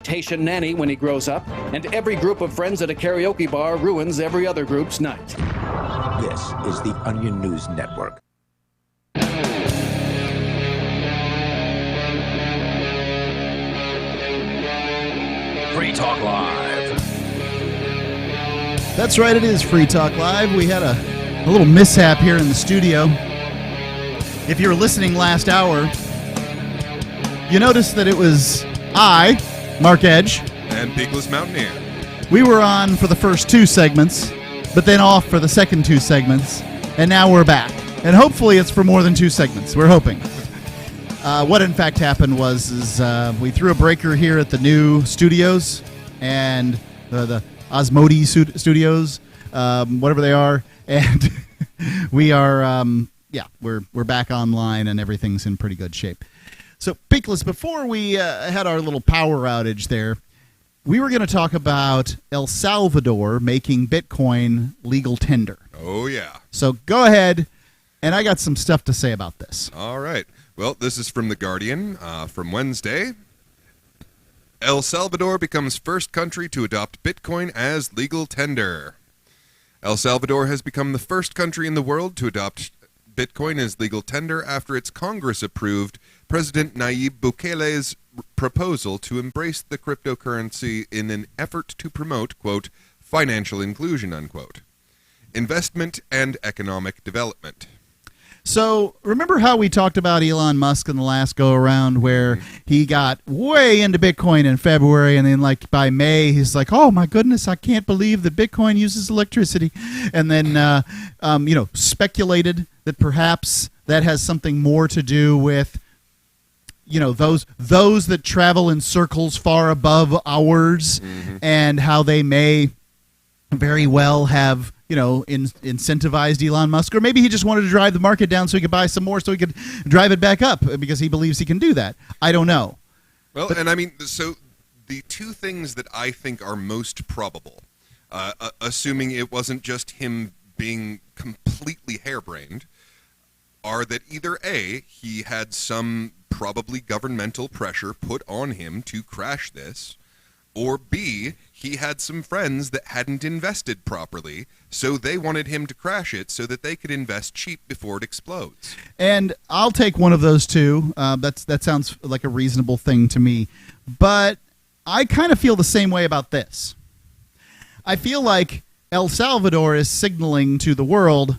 Haitian nanny when he grows up, and every group of friends at a karaoke bar ruins every other group's night. This is the Onion News Network. Free Talk Live. That's right, it is Free Talk Live. We had a little mishap here in the studio. If you were listening last hour, you noticed that it was I, Mark Edge, and Peakless Mountaineer. We were on for the first two segments, but then off for the second two segments, and now we're back. And hopefully it's for more than two segments. We're hoping. What in fact happened was we threw a breaker here at the new studios, and the Osmodi studios, whatever they are, and we are, we're back online, and everything's in pretty good shape. So, Peakless, before we had our little power outage there, we were going to talk about El Salvador making Bitcoin legal tender. Oh, yeah. So go ahead, and I got some stuff to say about this. All right. Well, this is from The Guardian from Wednesday. El Salvador becomes first country to adopt Bitcoin as legal tender. El Salvador has become the first country in the world to adopt Bitcoin as legal tender after its Congress approved President Nayib Bukele's proposal to embrace the cryptocurrency in an effort to promote, quote, financial inclusion, unquote, investment and economic development. So remember how we talked about Elon Musk in the last go-around where he got way into Bitcoin in February, and then like by May he's like, oh my goodness, I can't believe that Bitcoin uses electricity, and then speculated that perhaps that has something more to do with those that travel in circles far above ours, and how they may very well have incentivized Elon Musk, or maybe he just wanted to drive the market down so he could buy some more so he could drive it back up because he believes he can do that. I don't know. Well, and I mean, so the two things that I think are most probable, assuming it wasn't just him being completely harebrained, are that either A, he had some probably governmental pressure put on him to crash this, or B, he had some friends that hadn't invested properly, so they wanted him to crash it so that they could invest cheap before it explodes. And I'll take one of those two. That sounds like a reasonable thing to me. But I kind of feel the same way about this. I feel like El Salvador is signaling to the world,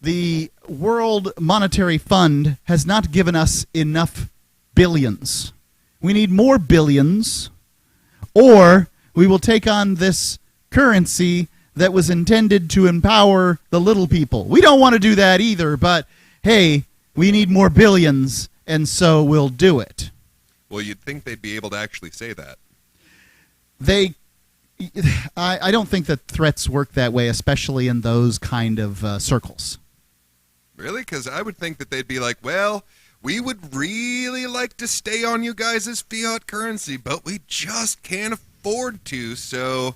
the World Monetary Fund has not given us enough billions. We need more billions, or we will take on this currency that was intended to empower the little people. We don't want to do that either, but hey, we need more billions, and so we'll do it. Well, you'd think they'd be able to actually say that. I don't think that threats work that way, especially in those kind of circles. Really? Because I would think that they'd be like, well, we would really like to stay on you guys' fiat currency, but we just can't afford to, so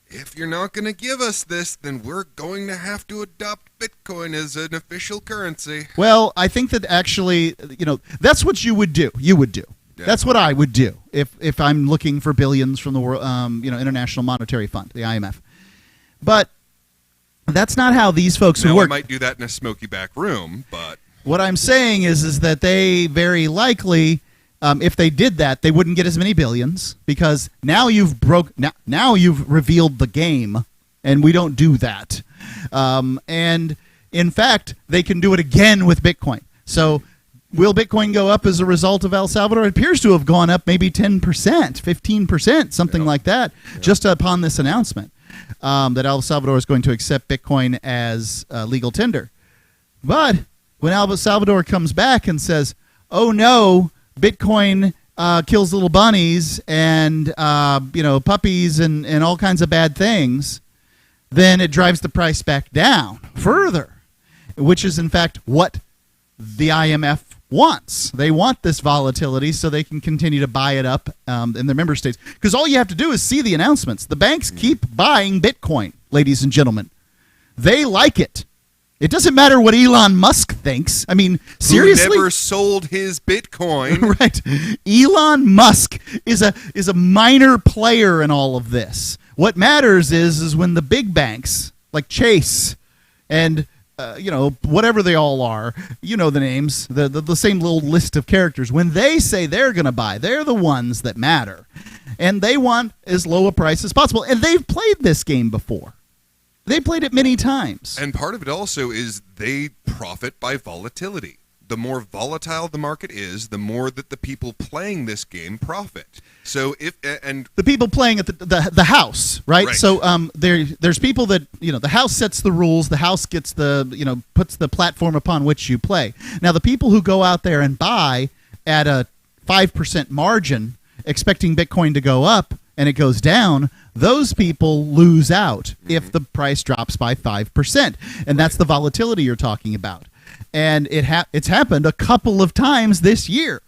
if you're not going to give us this, then we're going to have to adopt Bitcoin as an official currency. Well, I think that actually, that's what you would do. You would do. Yeah. That's what I would do if I'm looking for billions from the world, International Monetary Fund, the IMF. But that's not how these folks would work. I might do that in a smoky back room, but what I'm saying is that they very likely, if they did that, they wouldn't get as many billions, because now you've revealed the game, and we don't do that. And in fact, they can do it again with Bitcoin. So will Bitcoin go up as a result of El Salvador? It appears to have gone up maybe 10%, 15%, something like that, just upon this announcement that El Salvador is going to accept Bitcoin as legal tender. But when El Salvador comes back and says, oh no, Bitcoin kills little bunnies and puppies and all kinds of bad things, then it drives the price back down further, which is in fact what the IMF wants. They want this volatility so they can continue to buy it up in their member states. Because all you have to do is see the announcements. The banks keep buying Bitcoin, ladies and gentlemen. They like it. It doesn't matter what Elon Musk thinks. I mean, seriously? Who never sold his Bitcoin. Right. Elon Musk is a minor player in all of this. What matters is when the big banks like Chase and whatever they all are, you know the names, the same little list of characters, when they say they're going to buy, they're the ones that matter. And they want as low a price as possible. And they've played this game before. They played it many times. And part of it also is they profit by volatility. The more volatile the market is, the more that the people playing this game profit. So the people playing at the house, right? So there's people that, the house sets the rules, the house gets puts the platform upon which you play. Now the people who go out there and buy at a 5% margin, expecting Bitcoin to go up and it goes down, those people lose out if the price drops by 5%. And that's the volatility you're talking about. And it's happened a couple of times this year.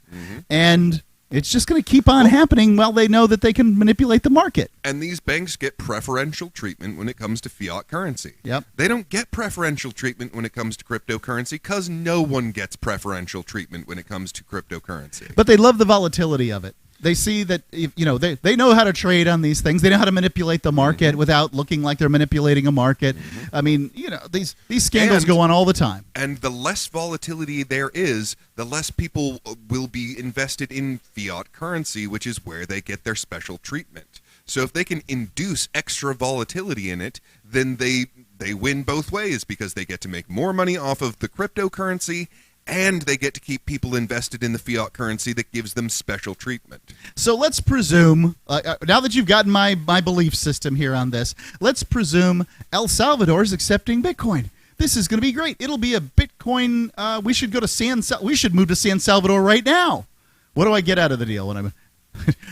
And it's just going to keep on happening while they know that they can manipulate the market. And these banks get preferential treatment when it comes to fiat currency. Yep. They don't get preferential treatment when it comes to cryptocurrency because no one gets preferential treatment when it comes to cryptocurrency. But they love the volatility of it. They see that they know how to trade on these things. They know how to manipulate the market without looking like they're manipulating a market. I mean, these scandals go on all the time. And the less volatility there is, the less people will be invested in fiat currency, which is where they get their special treatment. So if they can induce extra volatility in it, then they win both ways because they get to make more money off of the cryptocurrency and they get to keep people invested in the fiat currency that gives them special treatment. So let's presume, now that you've gotten my belief system here on this, let's presume El Salvador is accepting Bitcoin. This is going to be great. It'll be a Bitcoin. We should go to we should move to San Salvador right now. What do I get out of the deal when I'm?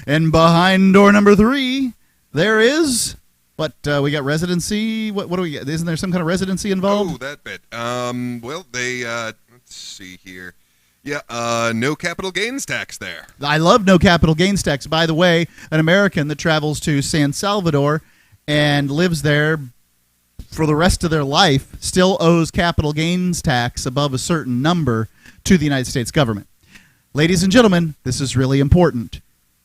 And behind door number 3, there is what we got residency. What do we get? Isn't there some kind of residency involved? Oh, that bit. Well, they. Let's see here. Yeah, no capital gains tax there. I love no capital gains tax. By the way, an American that travels to San Salvador and lives there for the rest of their life still owes capital gains tax above a certain number to the United States government. Ladies and gentlemen, this is really important.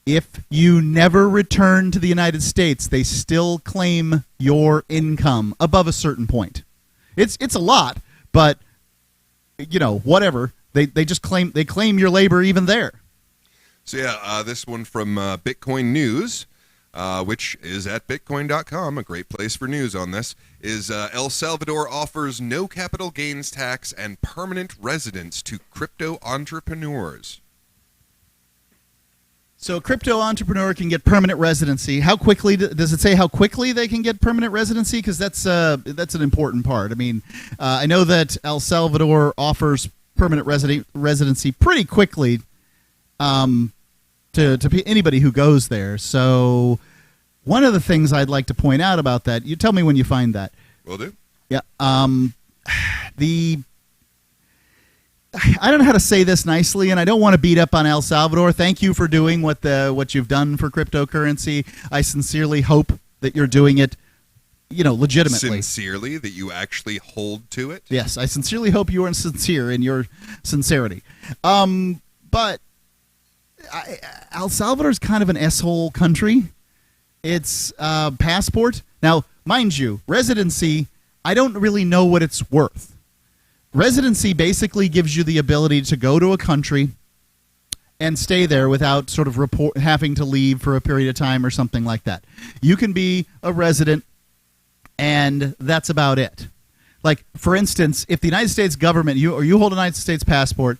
If you never return to the United States, they still claim your income above a certain point. It's a lot, but whatever. They just claim your labor even there. So yeah, this one from Bitcoin News, which is at bitcoin.com, a great place for news on this, is El Salvador offers no capital gains tax and permanent residence to crypto entrepreneurs. So a crypto entrepreneur can get permanent residency. How quickly does it say how quickly they can get permanent residency? Because that's an important part. I mean, I know that El Salvador offers permanent residency pretty quickly to anybody who goes there. So one of the things I'd like to point out about that, you tell me when you find that. Will do. Yeah. I don't know how to say this nicely, and I don't want to beat up on El Salvador. Thank you for doing what you've done for cryptocurrency. I sincerely hope that you're doing it, legitimately. Sincerely, that you actually hold to it? Yes, I sincerely hope you are sincere in your sincerity. But El Salvador is kind of an S-hole country. It's passport. Now, mind you, residency, I don't really know what it's worth. Residency basically gives you the ability to go to a country and stay there without sort of having to leave for a period of time or something like that. You can be a resident, and that's about it. Like, for instance, if the United States government, you hold a United States passport,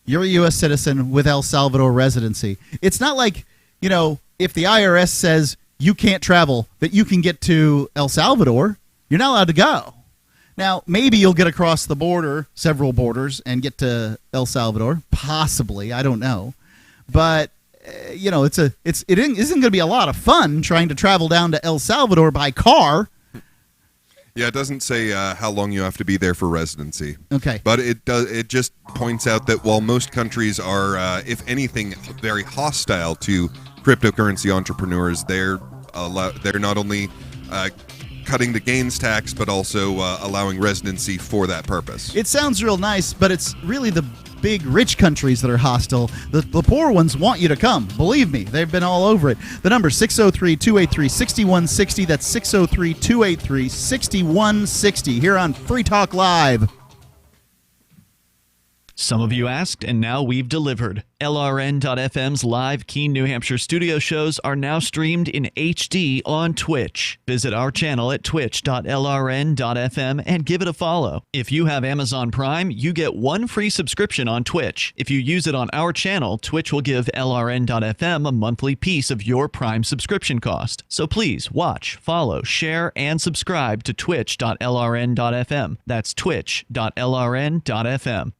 you're a U.S. citizen with El Salvador residency. It's not like, if the IRS says you can't travel, that you can get to El Salvador. You're not allowed to go. Now, maybe you'll get across the border, several borders, and get to El Salvador. Possibly, I don't know. But it isn't going to be a lot of fun trying to travel down to El Salvador by car. Yeah, it doesn't say how long you have to be there for residency. Okay, but it just points out that while most countries are, if anything, very hostile to cryptocurrency entrepreneurs, they're not only cutting the gains tax, but also allowing residency for that purpose. It sounds real nice, but it's really the big rich countries that are hostile. The poor ones want you to come. Believe me, they've been all over it. The number 603-283-6160. That's 603-283-6160 here on Free Talk Live. Some of you asked, and now we've delivered. LRN.FM's live Keene, New Hampshire studio shows are now streamed in HD on Twitch. Visit our channel at twitch.lrn.fm and give it a follow. If you have Amazon Prime, you get one free subscription on Twitch. If you use it on our channel, Twitch will give LRN.FM a monthly piece of your Prime subscription cost. So please watch, follow, share, and subscribe to twitch.lrn.fm. That's twitch.lrn.fm.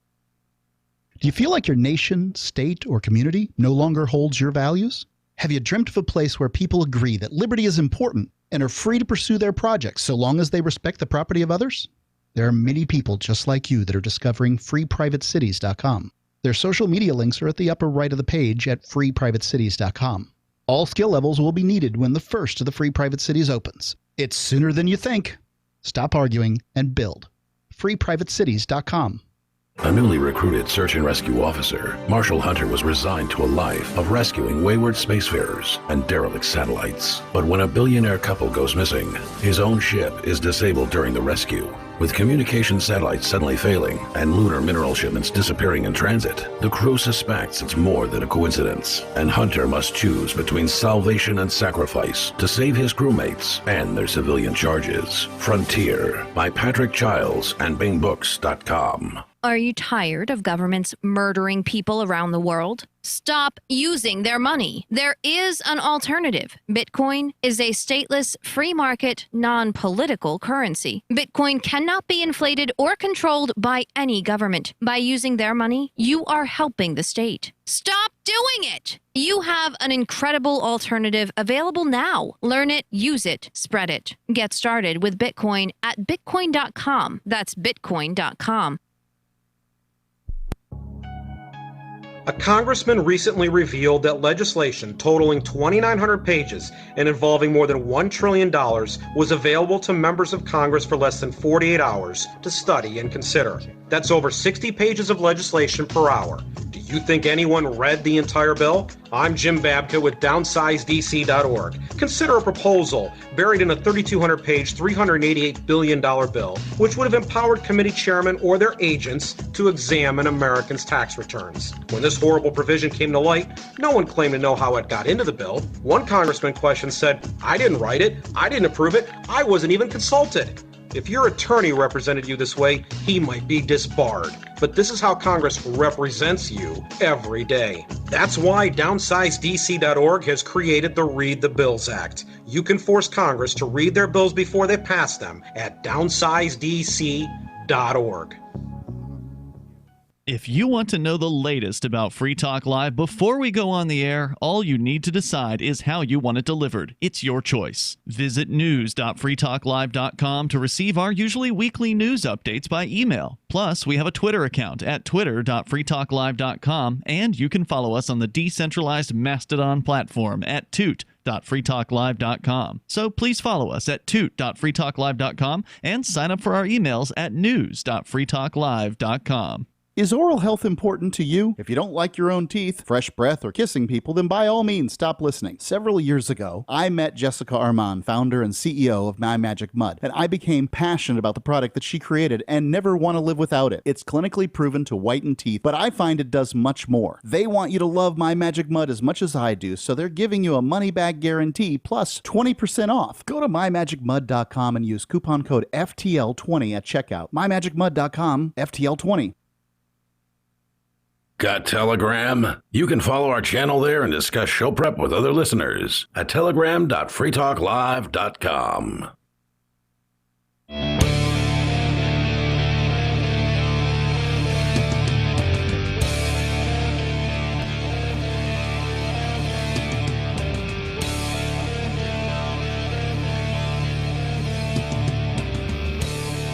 Do you feel like your nation, state, or community no longer holds your values? Have you dreamt of a place where people agree that liberty is important and are free to pursue their projects so long as they respect the property of others? There are many people just like you that are discovering freeprivatecities.com. Their social media links are at the upper right of the page at freeprivatecities.com. All skill levels will be needed when the first of the Free Private Cities opens. It's sooner than you think. Stop arguing and build. freeprivatecities.com. A newly recruited search and rescue officer, Marshall Hunter was resigned to a life of rescuing wayward spacefarers and derelict satellites. But when a billionaire couple goes missing, his own ship is disabled during the rescue. With communication satellites suddenly failing and lunar mineral shipments disappearing in transit, the crew suspects it's more than a coincidence, and Hunter must choose between salvation and sacrifice to save his crewmates and their civilian charges. Frontier by Patrick Childs and BingBooks.com. Are you tired of governments murdering people around the world? Stop using their money. There is an alternative. Bitcoin is a stateless, free market, non-political currency. Bitcoin cannot be inflated or controlled by any government. By using their money, you are helping the state. Stop doing it! You have an incredible alternative available now. Learn it, use it, spread it. Get started with Bitcoin at bitcoin.com. That's bitcoin.com. A congressman recently revealed that legislation totaling 2,900 pages and involving more than $1 trillion was available to members of Congress for less than 48 hours to study and consider. That's over 60 pages of legislation per hour. Do you think anyone read the entire bill? I'm Jim Babka with DownsizeDC.org. Consider a proposal buried in a 3,200-page, $388 billion bill, which would have empowered committee chairmen or their agents to examine Americans' tax returns. When this horrible provision came to light, no one claimed to know how it got into the bill. One congressman questioned said, "I didn't write it, I didn't approve it, I wasn't even consulted." If your attorney represented you this way, he might be disbarred. But this is how Congress represents you every day. That's why DownsizeDC.org has created the Read the Bills Act. You can force Congress to read their bills before they pass them at DownsizeDC.org. If you want to know the latest about Free Talk Live before we go on the air, all you need to decide is how you want it delivered. It's your choice. Visit news.freetalklive.com to receive our usually weekly news updates by email. Plus, we have a Twitter account at twitter.freetalklive.com, and you can follow us on the decentralized Mastodon platform at toot.freetalklive.com. So please follow us at toot.freetalklive.com and sign up for our emails at news.freetalklive.com. Is oral health important to you? If you don't like your own teeth, fresh breath, or kissing people, then by all means stop listening. Several years ago, I met Jessica Armand, founder and CEO of My Magic Mud, and I became passionate about the product that she created and never want to live without it. It's clinically proven to whiten teeth, but I find it does much more. They want you to love My Magic Mud as much as I do, so they're giving you a money-back guarantee plus 20% off. Go to mymagicmud.com and use coupon code FTL20 at checkout. mymagicmud.com, FTL20. Got Telegram? You can follow our channel there and discuss show prep with other listeners at telegram.freetalklive.com.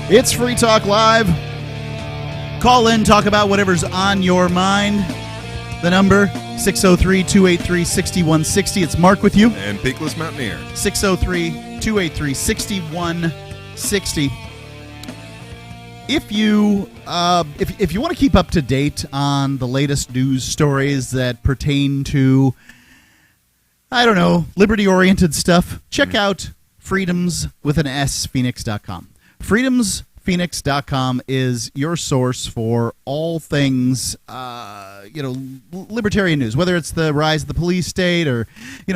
It's Free Talk Live. Call in, talk about whatever's on your mind. The number 603-283-6160. It's Mark with you. And Peakless Mountaineer. 603-283-6160. If you if you want to keep up to date on the latest news stories that pertain to, I don't know, liberty-oriented stuff, check out freedomswithansphoenix.com. Freedomsphoenix.com is your source for all things, libertarian news, whether it's the rise of the police state or,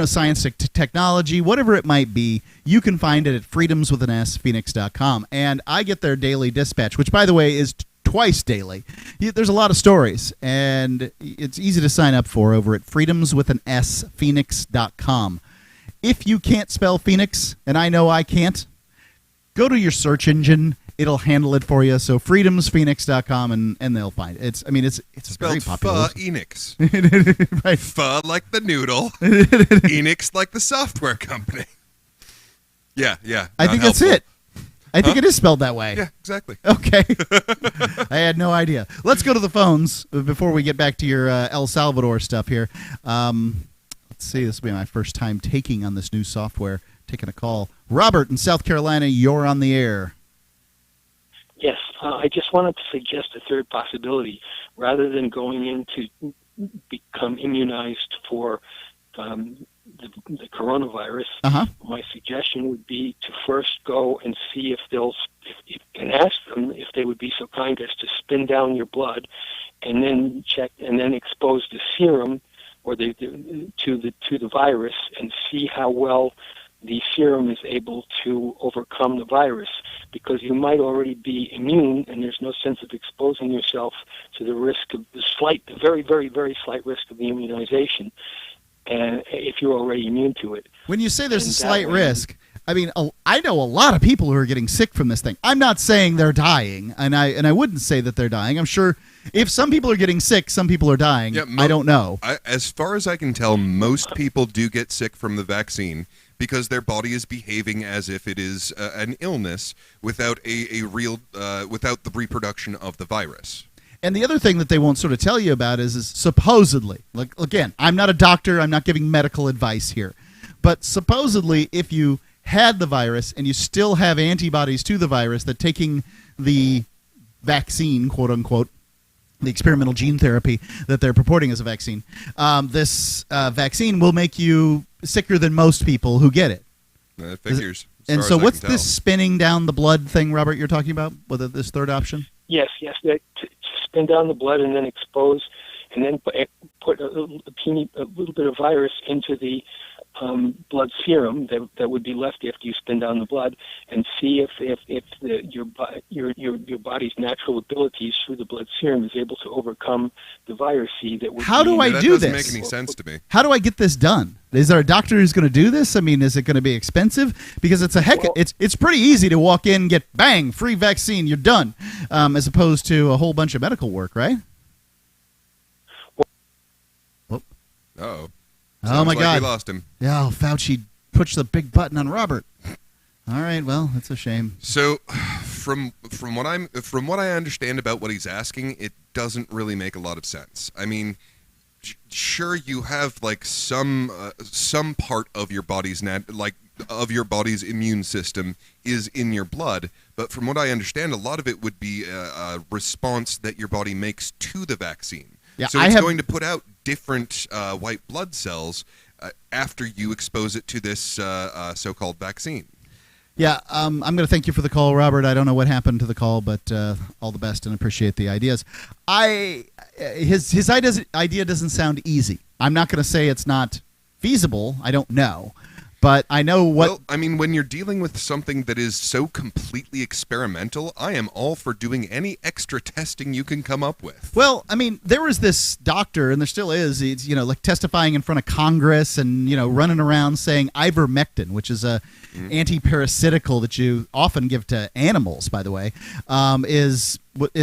science technology, whatever it might be. You can find it at freedomswithansphoenix.com. And I get their daily dispatch, which, by the way, is twice daily. There's a lot of stories, and it's easy to sign up for over at freedomswithansphoenix.com. If you can't spell Phoenix, and I know I can't, go to your search engine. It'll handle it for you. So freedomsphoenix.com, and they'll find it. It's very popular. Enix. Right. Pho like the noodle. Enix like the software company. Yeah. I think that's it. I think it is spelled that way. Yeah, exactly. Okay. I had no idea. Let's go to the phones before we get back to your El Salvador stuff here. Let's see. This will be my first time taking on this new software, taking a call. Robert in South Carolina, you're on the air. Yes, I just wanted to suggest a third possibility. Rather than going in to become immunized for the coronavirus, my suggestion would be to first go and see if and ask them if they would be so kind as to spin down your blood, and then check and then expose the serum or to the virus and see how well the serum is able to overcome the virus, because you might already be immune, and there's no sense of exposing yourself to the risk of the very, very, very slight risk of the immunization, and if you're already immune to it. When you say there's a slight risk, I mean, I know a lot of people who are getting sick from this thing. I'm not saying they're dying, and I wouldn't say that they're dying. I'm sure if some people are getting sick, some people are dying. Yeah, I don't know. As far as I can tell, most people do get sick from the vaccine, because their body is behaving as if it is an illness without without the reproduction of the virus. And the other thing that they won't sort of tell you about is supposedly, like, again, I'm not a doctor, I'm not giving medical advice here, but supposedly if you had the virus and you still have antibodies to the virus, that taking the vaccine, quote unquote, the experimental gene therapy that they're purporting as a vaccine, this vaccine will make you sicker than most people who get it. That figures. And so what's this spinning down the blood thing, Robert, you're talking about, with this third option? Yes. To spin down the blood and then expose, and then put a little bit of virus into the blood serum that would be left after you spin down the blood, and see if your body's natural abilities through the blood serum is able to overcome the virus. How do I do this? That doesn't make any sense to me. How do I get this done? Is there a doctor who's going to do this? I mean, is it going to be expensive? Because it's it's pretty easy to walk in, get bang, free vaccine, you're done, as opposed to a whole bunch of medical work, right? Uh-oh. Oh, my God. We lost him. Yeah, Fauci pushed the big button on Robert. All right, well, that's a shame. So, from what I understand about what he's asking, it doesn't really make a lot of sense. I mean, sure, you have like some part of your body's immune system is in your blood, but from what I understand, a lot of it would be a response that your body makes to the vaccine. Yeah, so it's going to put out different white blood cells after you expose it to this so-called vaccine. Yeah, I'm going to thank you for the call, Robert. I don't know what happened to the call, but all the best and appreciate the ideas. His idea doesn't sound easy. I'm not going to say it's not feasible. I don't know. But I know what... Well, I mean, when you're dealing with something that is so completely experimental, I am all for doing any extra testing you can come up with. Well, I mean, there was this doctor, and there still is, he's, like testifying in front of Congress and, running around saying ivermectin, which is a anti-parasitical that you often give to animals, by the way, is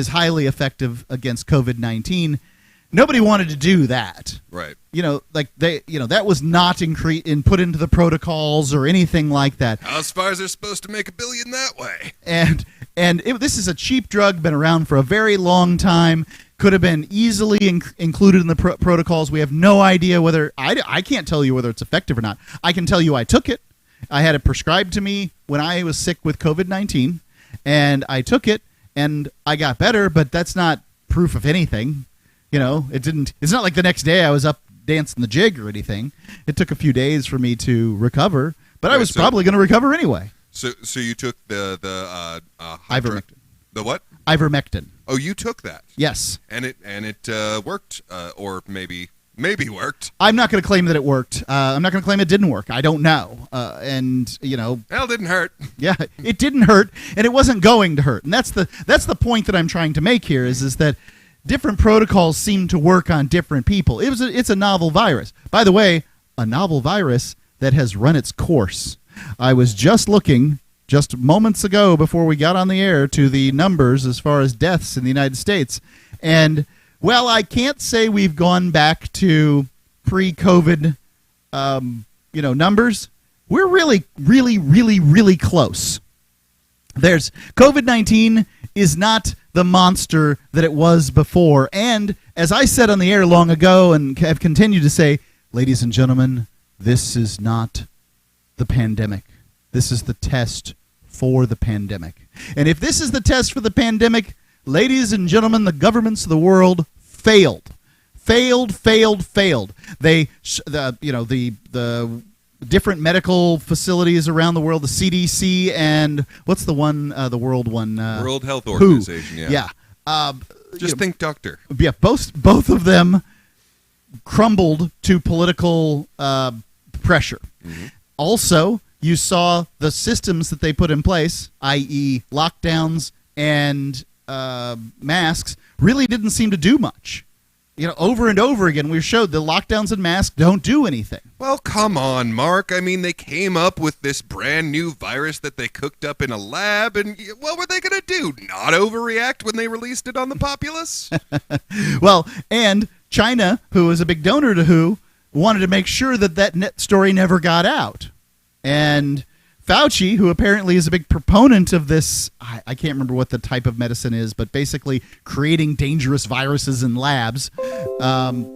highly effective against COVID-19. Nobody wanted to do that. Right. That was not put into the protocols or anything like that. As far as they're supposed to make $1 billion that way. And this is a cheap drug, been around for a very long time. could have been easily included in the protocols. We have no idea whether I can't tell you whether it's effective or not. I can tell you I took it. I had it prescribed to me when I was sick with COVID-19, and I took it, and I got better, but that's not proof of anything. It's not like the next day I was up dancing the jig or anything. It took a few days for me to recover, but I was probably going to recover anyway. So you took the ivermectin. The what? Ivermectin. Oh, you took that? Yes. And it worked, or maybe worked. I'm not going to claim that it worked. I'm not going to claim it didn't work. I don't know. Well, it didn't hurt. Yeah, it didn't hurt, and it wasn't going to hurt. And that's the point that I'm trying to make here is that different protocols seem to work on different people. It's a novel virus. By the way, a novel virus that has run its course. I was just looking just moments ago before we got on the air to the numbers as far as deaths in the United States. And, well, I can't say we've gone back to pre-COVID, numbers. We're really, really, really, really close. COVID-19 is not the monster that it was before. And as I said on the air long ago and have continued to say, ladies and gentlemen, this is not the pandemic. This is the test for the pandemic. And if this is the test for the pandemic, ladies and gentlemen, the governments of the world failed. Failed. The different medical facilities around the world, the CDC and what's the one, the world one? World Health Organization, yeah. Just think doctor. Yeah, both of them crumbled to political pressure. Mm-hmm. Also, you saw the systems that they put in place, i.e. lockdowns and masks, really didn't seem to do much. Over and over again, we showed the lockdowns and masks don't do anything. Well, come on, Mark. I mean, they came up with this brand new virus that they cooked up in a lab, and what were they going to do? Not overreact when they released it on the populace? Well, and China, who was a big donor to WHO, wanted to make sure that story never got out. And Fauci, who apparently is a big proponent of this, I can't remember what the type of medicine is, but basically creating dangerous viruses in labs.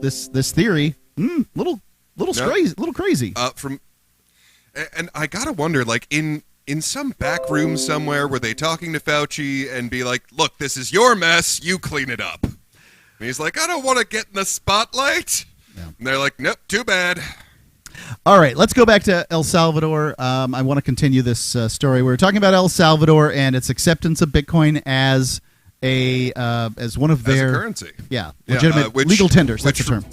This theory, little crazy. And I gotta wonder, like in some back room somewhere, were they talking to Fauci and be like, "Look, this is your mess. You clean it up." And he's like, "I don't want to get in the spotlight." Yeah. And they're like, "Nope, too bad." All right, let's go back to El Salvador. I want to continue this story. We're talking about El Salvador and its acceptance of Bitcoin as one of their currency. Yeah, legitimate legal tenders. That's the term.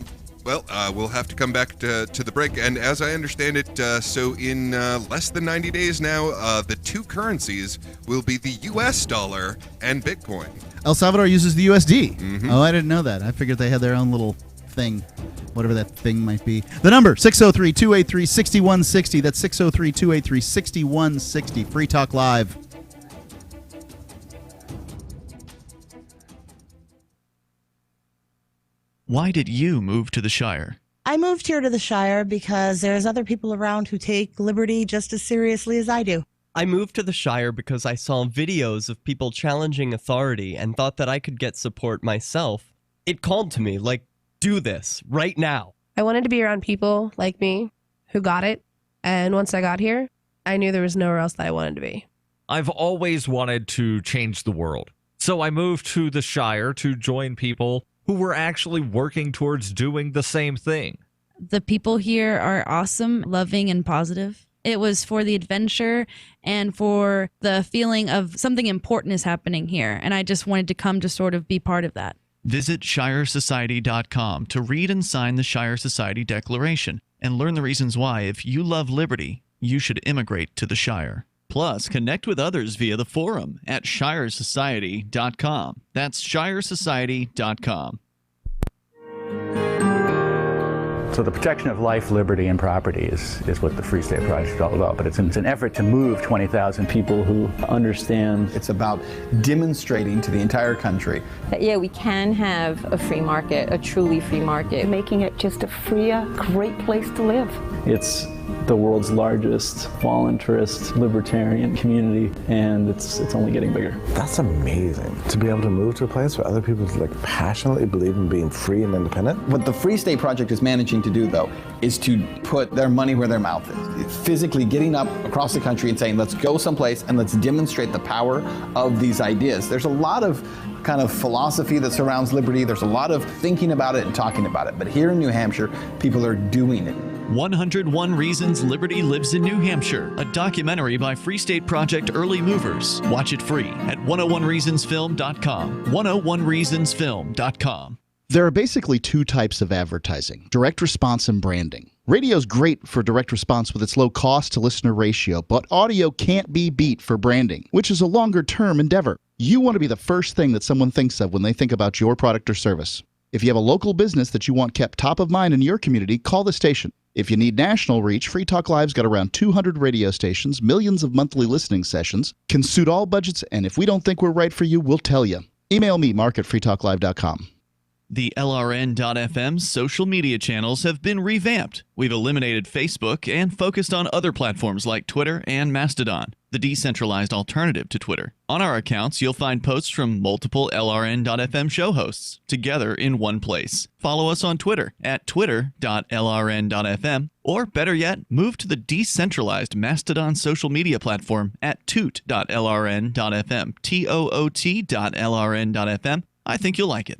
Well, we'll have to come back to the break. And as I understand it, so in less than 90 days now, the two currencies will be the U.S. dollar and Bitcoin. El Salvador uses the USD. Mm-hmm. Oh, I didn't know that. I figured they had their own little thing, whatever that thing might be. The number, 603-283-6160. That's 603-283-6160. Free Talk Live. Why did you move to the Shire? I moved here to the Shire because there's other people around who take liberty just as seriously as I do. I moved to the Shire because I saw videos of people challenging authority and thought that I could get support myself. It called to me, like, do this right now. I wanted to be around people like me who got it. And once I got here, I knew there was nowhere else that I wanted to be. I've always wanted to change the world. So I moved to the Shire to join people who were actually working towards doing the same thing. The people here are awesome, loving, and positive. It was for the adventure and for the feeling of something important is happening here. And I just wanted to come to sort of be part of that. Visit ShireSociety.com to read and sign the Shire Society Declaration and learn the reasons why, if you love liberty, you should immigrate to the Shire. Plus, connect with others via the forum at ShireSociety.com. That's ShireSociety.com. So the protection of life, liberty, and property is what the Free State Project is all about. But it's an effort to move 20,000 people who understand. It's about demonstrating to the entire country that, yeah, we can have a free market, a truly free market. Making it just a freer, great place to live. It's the world's largest voluntarist libertarian community, and it's only getting bigger. That's amazing. To be able to move to a place where other people passionately believe in being free and independent. What the Free State Project is managing to do, though, is to put their money where their mouth is. It's physically getting up across the country and saying, let's go someplace and let's demonstrate the power of these ideas. There's a lot of kind of philosophy that surrounds liberty. There's a lot of thinking about it and talking about it. But here in New Hampshire, people are doing it. 101 Reasons Liberty Lives in New Hampshire, a documentary by Free State Project Early Movers. Watch it free at 101reasonsfilm.com. 101reasonsfilm.com. There are basically two types of advertising: direct response and branding. Radio's great for direct response with its low cost to listener ratio, but audio can't be beat for branding, which is a longer term endeavor. You want to be the first thing that someone thinks of when they think about your product or service. If you have a local business that you want kept top of mind in your community, call the station. If you need national reach, Free Talk Live's got around 200 radio stations, millions of monthly listening sessions, can suit all budgets, and if we don't think we're right for you, we'll tell you. Email me, mark@freetalklive.com. The LRN.FM social media channels have been revamped. We've eliminated Facebook and focused on other platforms like Twitter and Mastodon, the decentralized alternative to Twitter. On our accounts, you'll find posts from multiple LRN.FM show hosts together in one place. Follow us on Twitter at twitter.lrn.fm, or better yet, move to the decentralized Mastodon social media platform at toot.lrn.fm, toot.lrn.fm. I think you'll like it.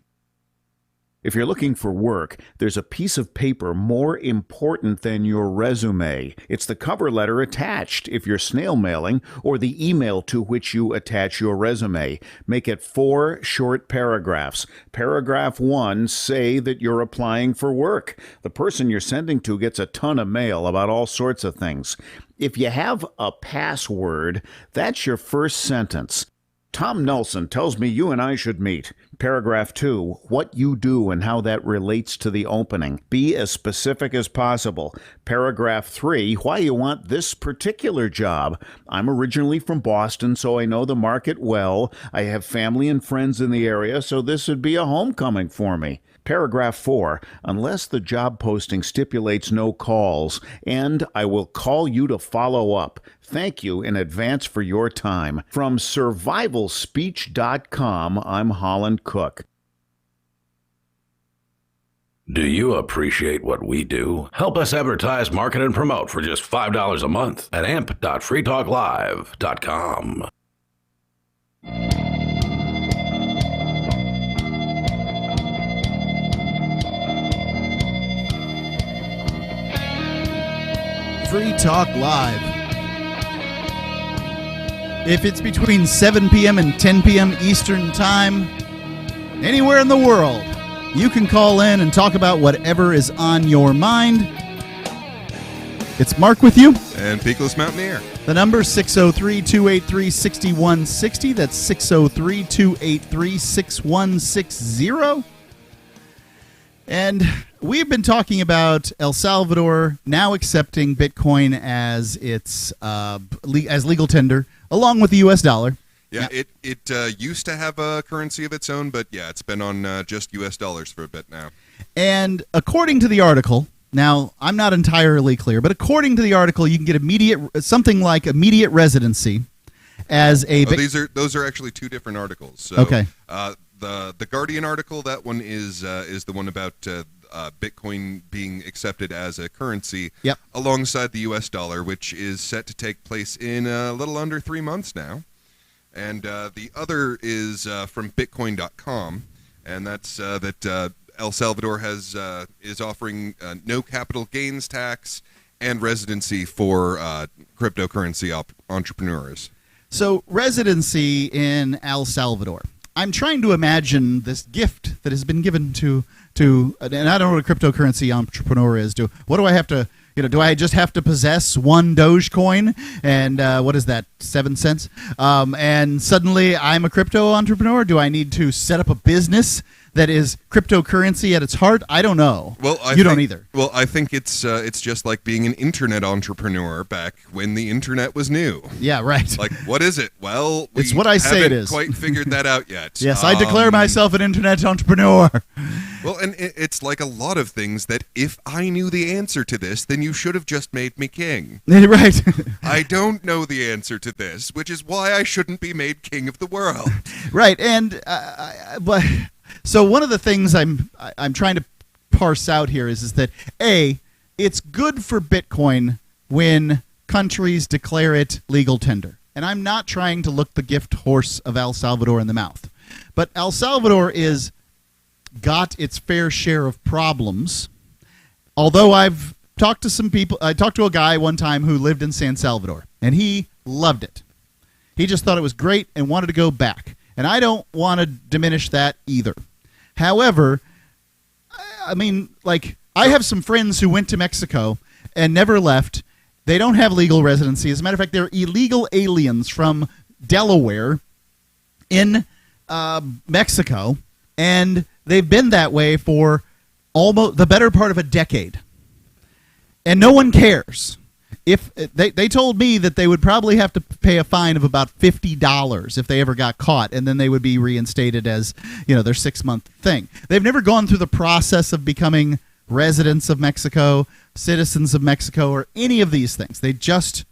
If you're looking for work, there's a piece of paper more important than your resume. It's the cover letter attached if you're snail mailing, or the email to which you attach your resume. Make it 4 short paragraphs. Paragraph 1, say that you're applying for work. The person you're sending to gets a ton of mail about all sorts of things. If you have a password, that's your first sentence. Tom Nelson tells me you and I should meet. Paragraph 2, what you do and how that relates to the opening. Be as specific as possible. Paragraph 3, why you want this particular job. I'm originally from Boston, so I know the market well. I have family and friends in the area, so this would be a homecoming for me. Paragraph 4, unless the job posting stipulates no calls, and I will call you to follow up. Thank you in advance for your time. From survivalspeech.com, I'm Holland Cook. Do you appreciate what we do? Help us advertise, market, and promote for just $5 a month at amp.freetalklive.com. Free Talk Live. If it's between 7 p.m. and 10 p.m. Eastern Time, anywhere in the world, you can call in and talk about whatever is on your mind. It's Mark with you. And Peakless Mountaineer. The number is 603-283-6160. That's 603-283-6160. And we've been talking about El Salvador now accepting Bitcoin as its as legal tender, along with the U.S. dollar. Yeah, it used to have a currency of its own, but yeah, it's been on just U.S. dollars for a bit now. And according to the article, now I'm not entirely clear, but according to the article, you can get something like immediate residency as a. Those are actually two different articles. So, okay. The Guardian article, that one is the one about Bitcoin being accepted as a currency alongside the U.S. dollar, which is set to take place in a little under 3 months now. And the other is from Bitcoin.com, and that's that El Salvador is offering no capital gains tax and residency for cryptocurrency entrepreneurs. So residency in El Salvador. I'm trying to imagine this gift that has been given to, and I don't know what a cryptocurrency entrepreneur is. What do I have to, do I just have to possess one Dogecoin and what is that, 7 cents? And suddenly I'm a crypto entrepreneur? Do I need to set up a business that is cryptocurrency at its heart? I don't know. Well, you don't either. Well, I think it's just like being an internet entrepreneur back when the internet was new. Yeah, right. Like, what is it? Well, it's what I say it is. Quite figured that out yet. Yes, I declare myself an internet entrepreneur. Well, and it's like a lot of things that if I knew the answer to this, then you should have just made me king. Right. I don't know the answer to this, which is why I shouldn't be made king of the world. Right, and but so one of the things I'm trying to parse out here is that it's good for Bitcoin when countries declare it legal tender, and I'm not trying to look the gift horse of El Salvador in the mouth, but El Salvador is got its fair share of problems. Although I've talked to some people, I talked to a guy one time who lived in San Salvador, and he loved it. He just thought it was great and wanted to go back. And I don't want to diminish that either. However, I mean, like, I have some friends who went to Mexico and never left. They don't have legal residency. As a matter of fact, they're illegal aliens from Delaware in Mexico, and they've been that way for almost the better part of a decade. And no one cares. If they told me that they would probably have to pay a fine of about $50 if they ever got caught, and then they would be reinstated as, their 6-month thing. They've never gone through the process of becoming residents of Mexico, citizens of Mexico, or any of these things. They just,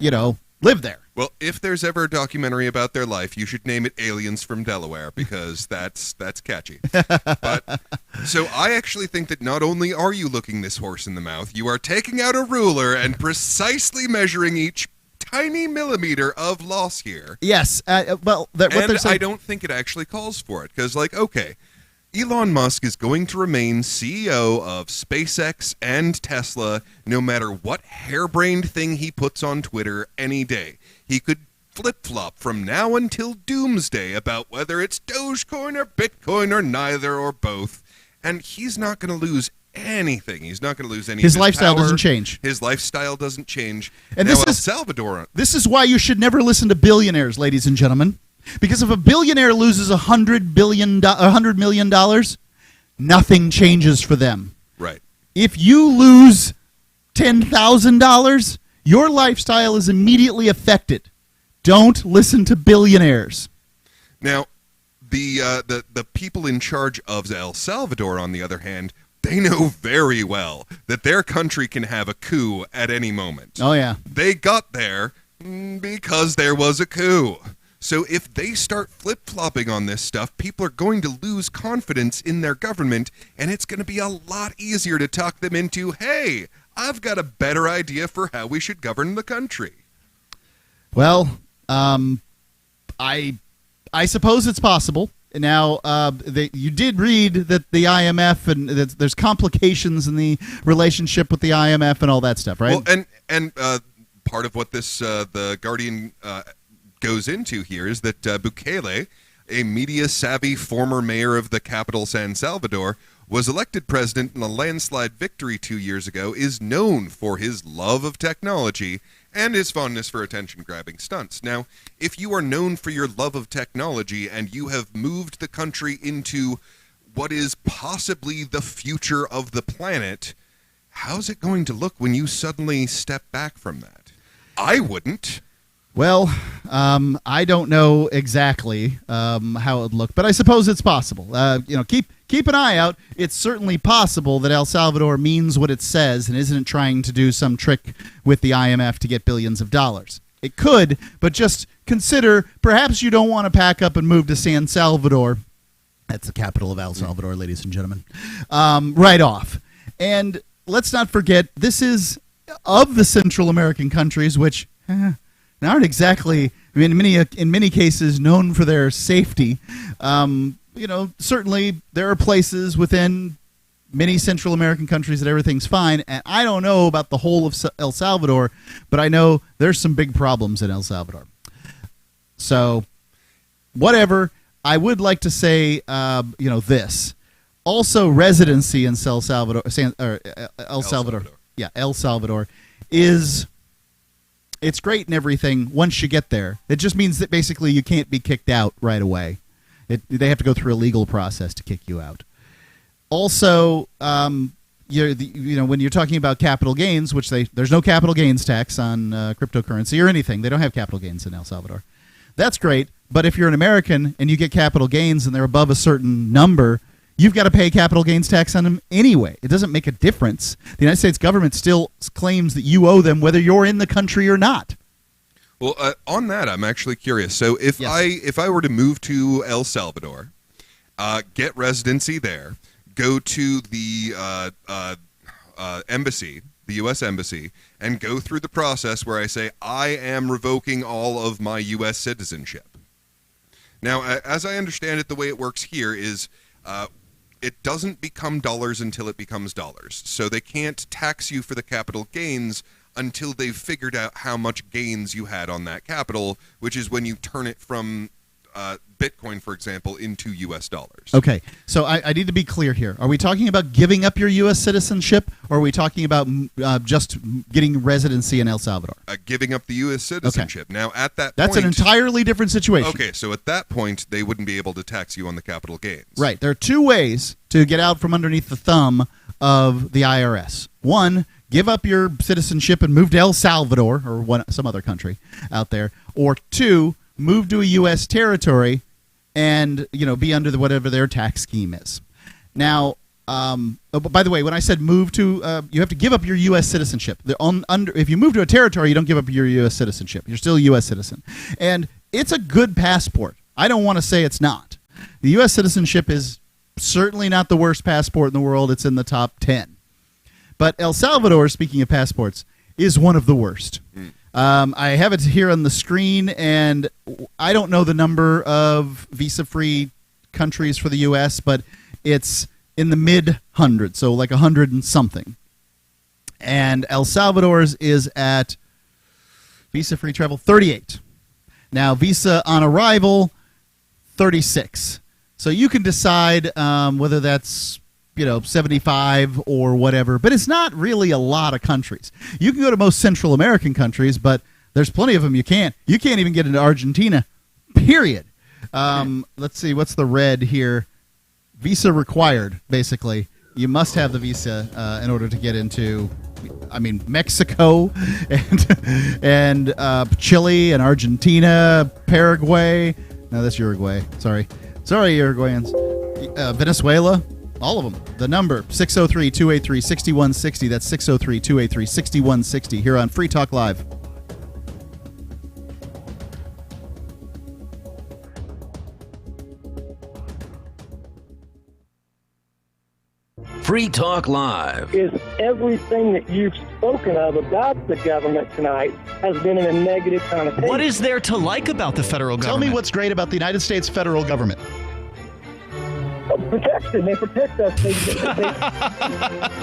live there. Well, if there's ever a documentary about their life, you should name it Aliens from Delaware, because that's catchy. But so I actually think that not only are you looking this horse in the mouth, you are taking out a ruler and precisely measuring each tiny millimeter of loss here. Yes. What they're saying, I don't think it actually calls for it, because, okay, Elon Musk is going to remain CEO of SpaceX and Tesla no matter what harebrained thing he puts on Twitter any day. He could flip-flop from now until doomsday about whether it's Dogecoin or Bitcoin or neither or both, and he's not going to lose anything. He's not going to lose any His of his lifestyle power. doesn't change. His lifestyle doesn't change. And now, this El is Salvador. This is why you should never listen to billionaires, ladies and gentlemen. Because if a billionaire loses $100 million, nothing changes for them. Right. If you lose $10,000, your lifestyle is immediately affected. Don't listen to billionaires. Now, the people in charge of El Salvador, on the other hand, they know very well that their country can have a coup at any moment. Oh, yeah. They got there because there was a coup. So if they start flip-flopping on this stuff, people are going to lose confidence in their government, and it's going to be a lot easier to talk them into, hey, I've got a better idea for how we should govern the country. Well, I suppose it's possible. Now, you did read that the IMF and that there's complications in the relationship with the IMF and all that stuff, right? Well, and part of what this the Guardian goes into here is that Bukele, a media-savvy former mayor of the capital San Salvador, was elected president in a landslide victory 2 years ago, is known for his love of technology and his fondness for attention-grabbing stunts. Now, if you are known for your love of technology and you have moved the country into what is possibly the future of the planet, how's it going to look when you suddenly step back from that? I wouldn't. Well, I don't know exactly how it would look, but I suppose it's possible. Keep an eye out. It's certainly possible that El Salvador means what it says and isn't trying to do some trick with the IMF to get billions of dollars. It could, but just consider perhaps you don't want to pack up and move to San Salvador. That's the capital of El Salvador, ladies and gentlemen. Right off. And let's not forget, this is of the Central American countries, which aren't exactly, in many cases, known for their safety. Certainly there are places within many Central American countries that everything's fine, and I don't know about the whole of El Salvador, but I know there's some big problems in El Salvador. So, whatever. I would like to say, this. Also, residency in El Salvador. Yeah, El Salvador is. It's great and everything once you get there. It just means that basically you can't be kicked out right away. They have to go through a legal process to kick you out. Also, when you're talking about capital gains, which there's no capital gains tax on cryptocurrency or anything. They don't have capital gains in El Salvador. That's great, but if you're an American and you get capital gains and they're above a certain number, you've got to pay capital gains tax on them anyway. It doesn't make a difference. The United States government still claims that you owe them whether you're in the country or not. Well, on that, I'm actually curious. So if I were to move to El Salvador, get residency there, go to the embassy, the U.S. Embassy, and go through the process where I say, I am revoking all of my U.S. citizenship. Now, as I understand it, the way it works here is it doesn't become dollars until it becomes dollars. So they can't tax you for the capital gains until they've figured out how much gains you had on that capital, which is when you turn it from Bitcoin, for example, into U.S. dollars. Okay, so I need to be clear here. Are we talking about giving up your U.S. citizenship, or are we talking about just getting residency in El Salvador? Giving up the U.S. citizenship. Okay. Now, at that That's point, an entirely different situation. Okay, so at that point, they wouldn't be able to tax you on the capital gains. Right. There are two ways to get out from underneath the thumb of the IRS. One, give up your citizenship and move to El Salvador or some other country out there. Or two, move to a U.S. territory and be under whatever their tax scheme is. Now, by the way, when I said move to, you have to give up your U.S. citizenship. If you move to a territory, you don't give up your U.S. citizenship. You're still a U.S. citizen. And it's a good passport. I don't want to say it's not. The U.S. citizenship is certainly not the worst passport in the world. It's in the top 10. But El Salvador, speaking of passports, is one of the worst. I have it here on the screen, and I don't know the number of visa-free countries for the U.S., but it's in the mid-hundreds, so like 100 and something. And El Salvador's is at visa-free travel 38. Now, visa on arrival 36. So you can decide whether that's 75 or whatever, but it's not really a lot of countries. You can go to most Central American countries, but there's plenty of them you can't. You can't even get into Argentina, period. Let's see, what's the red here? Visa required, basically. You must have the visa in order to get into, Mexico and Chile and Argentina, Paraguay. No, that's Uruguay. Sorry, Uruguayans. Venezuela. All of them. The number, 603-283-6160. That's 603-283-6160 here on Free Talk Live. Free Talk Live. Is everything that you've spoken of about the government tonight has been in a negative connotation. What is there to like about the federal government? Tell me what's great about the United States federal government. Protection. They protect us.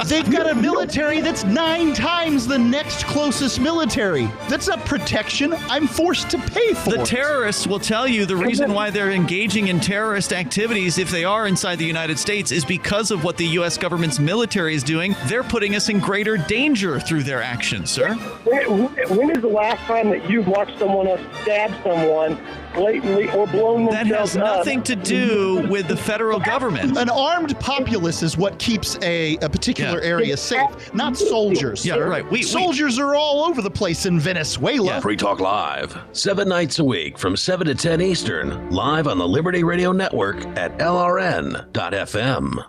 They've got a military that's 9 times the next closest military. That's not protection. I'm forced to pay for it. The terrorists will tell you the reason why they're engaging in terrorist activities, if they are inside the United States, is because of what the U.S. government's military is doing. They're putting us in greater danger through their actions, sir. When is the last time that you've watched someone else stab someone blatantly or blown themselves up? That has nothing to do with the federal government. An armed populace is what keeps a particular area safe, not soldiers. Yeah, right. Soldiers are all over the place in Venezuela. Yeah. Free Talk Live, 7 nights a week from 7 to 10 Eastern, live on the Liberty Radio Network at LRN.FM.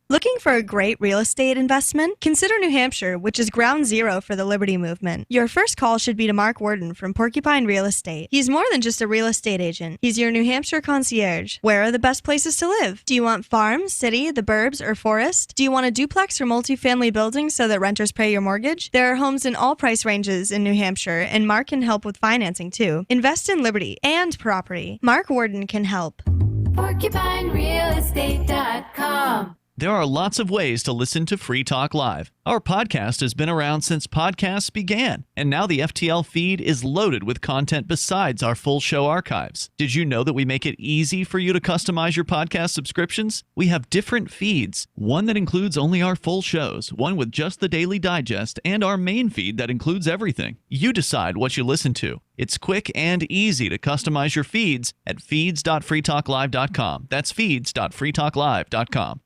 Looking for a great real estate investment? Consider New Hampshire, which is ground zero for the Liberty Movement. Your first call should be to Mark Worden from Porcupine Real Estate. He's more than just a real estate agent. He's your New Hampshire concierge. Where are the best places to live? Do you want farm, city, the burbs, or forest? Do you want a duplex or multifamily building so that renters pay your mortgage? There are homes in all price ranges in New Hampshire, and Mark can help with financing too. Invest in liberty and property. Mark Worden can help. PorcupineRealEstate.com. There are lots of ways to listen to Free Talk Live. Our podcast has been around since podcasts began, and now the FTL feed is loaded with content besides our full show archives. Did you know that we make it easy for you to customize your podcast subscriptions? We have different feeds, one that includes only our full shows, one with just the Daily Digest, and our main feed that includes everything. You decide what you listen to. It's quick and easy to customize your feeds at feeds.freetalklive.com. That's feeds.freetalklive.com.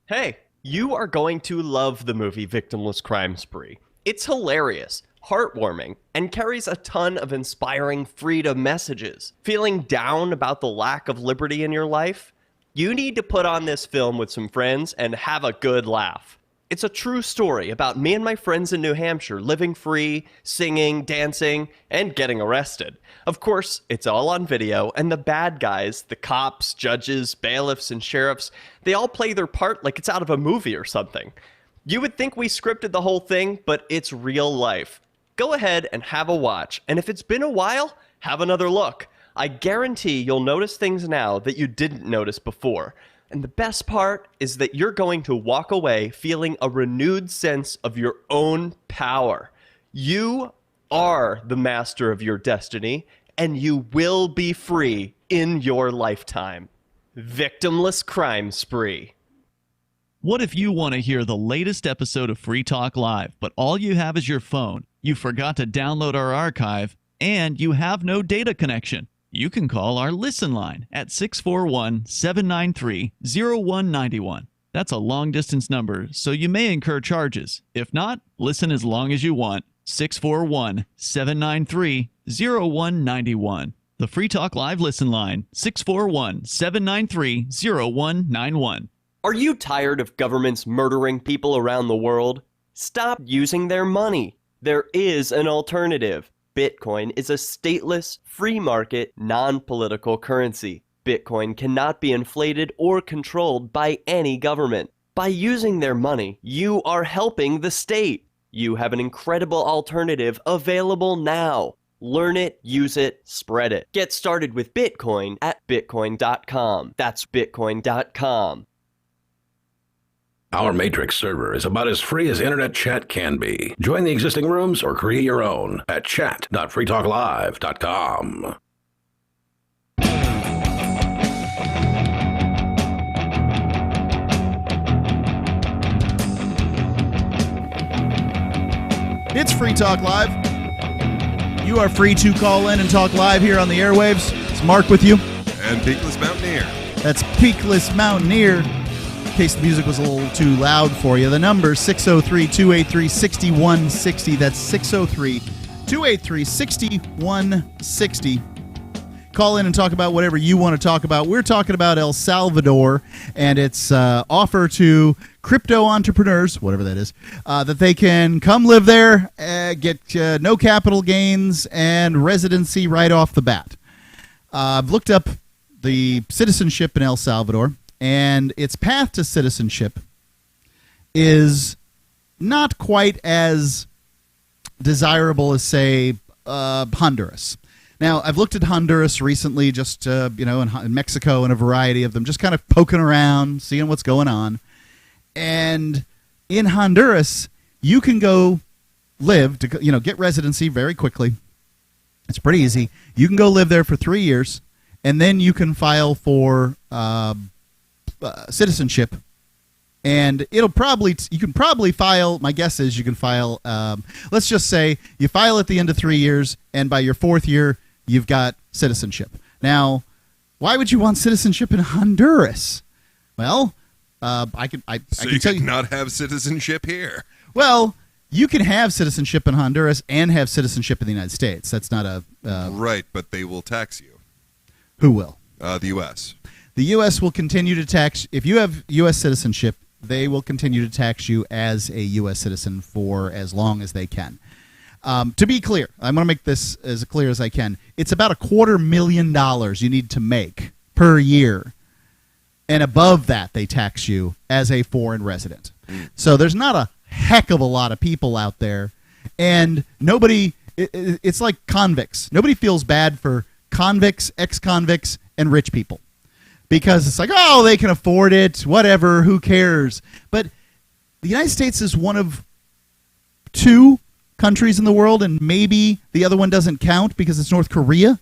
Hey, you are going to love the movie Victimless Crime Spree. It's hilarious, heartwarming, and carries a ton of inspiring freedom messages. Feeling down about the lack of liberty in your life? You need to put on this film with some friends and have a good laugh. It's a true story about me and my friends in New Hampshire living free, singing, dancing, and getting arrested. Of course, it's all on video, and the bad guys, the cops, judges, bailiffs, and sheriffs, they all play their part like it's out of a movie or something. You would think we scripted the whole thing, but it's real life. Go ahead and have a watch, and if it's been a while, have another look. I guarantee you'll notice things now that you didn't notice before. And the best part is that you're going to walk away feeling a renewed sense of your own power. You are the master of your destiny, and you will be free in your lifetime. Victimless Crime Spree. What if you want to hear the latest episode of Free Talk Live, but all you have is your phone, you forgot to download our archive, and you have no data connection? You can call our Listen line at 641-793-0191. That's a long-distance number, so you may incur charges. If not, listen as long as you want. 641-793-0191. The Free Talk Live Listen line, 641-793-0191. Are you tired of governments murdering people around the world? Stop using their money. There is an alternative. Bitcoin is a stateless, free market, non-political currency. Bitcoin cannot be inflated or controlled by any government. By using their money, you are helping the state. You have an incredible alternative available now. Learn it, use it, spread it. Get started with Bitcoin at Bitcoin.com. That's Bitcoin.com. Our Matrix server is about as free as internet chat can be. Join the existing rooms or create your own at chat.freetalklive.com. It's Free Talk Live. You are free to call in and talk live here on the airwaves. It's Mark with you. And Peakless Mountaineer. That's Peakless Mountaineer. In case the music was a little too loud for you, the number is 603-283-6160. That's 603-283-6160. Call in and talk about whatever you want to talk about. We're talking about El Salvador and its offer to crypto entrepreneurs, whatever that is, that they can come live there, get no capital gains, and residency right off the bat. I've looked up the citizenship in El Salvador, and its path to citizenship is not quite as desirable as, say, Honduras. Now, I've looked at Honduras recently, just, in Mexico and a variety of them, just kind of poking around, seeing what's going on. And in Honduras, you can go live, get residency very quickly. It's pretty easy. You can go live there for 3 years, and then you can file for citizenship. And you can probably file, my guess is you can file, let's just say you file at the end of 3 years, and by your 4th year, you've got citizenship. Now, why would you want citizenship in Honduras? Well, I can tell you not have citizenship here. Well, you can have citizenship in Honduras and have citizenship in the United States. That's not a right, but they will tax you. Who will? The U.S. The U.S. will continue to tax. If you have U.S. citizenship, they will continue to tax you as a U.S. citizen for as long as they can. To be clear, I'm going to make this as clear as I can. It's about $250,000 you need to make per year. And above that, they tax you as a foreign resident. So there's not a heck of a lot of people out there. And it's like convicts. Nobody feels bad for convicts, ex-convicts, and rich people. Because it's like, oh, they can afford it, whatever, who cares? But the United States is one of 2 countries in the world, and maybe the other one doesn't count because it's North Korea,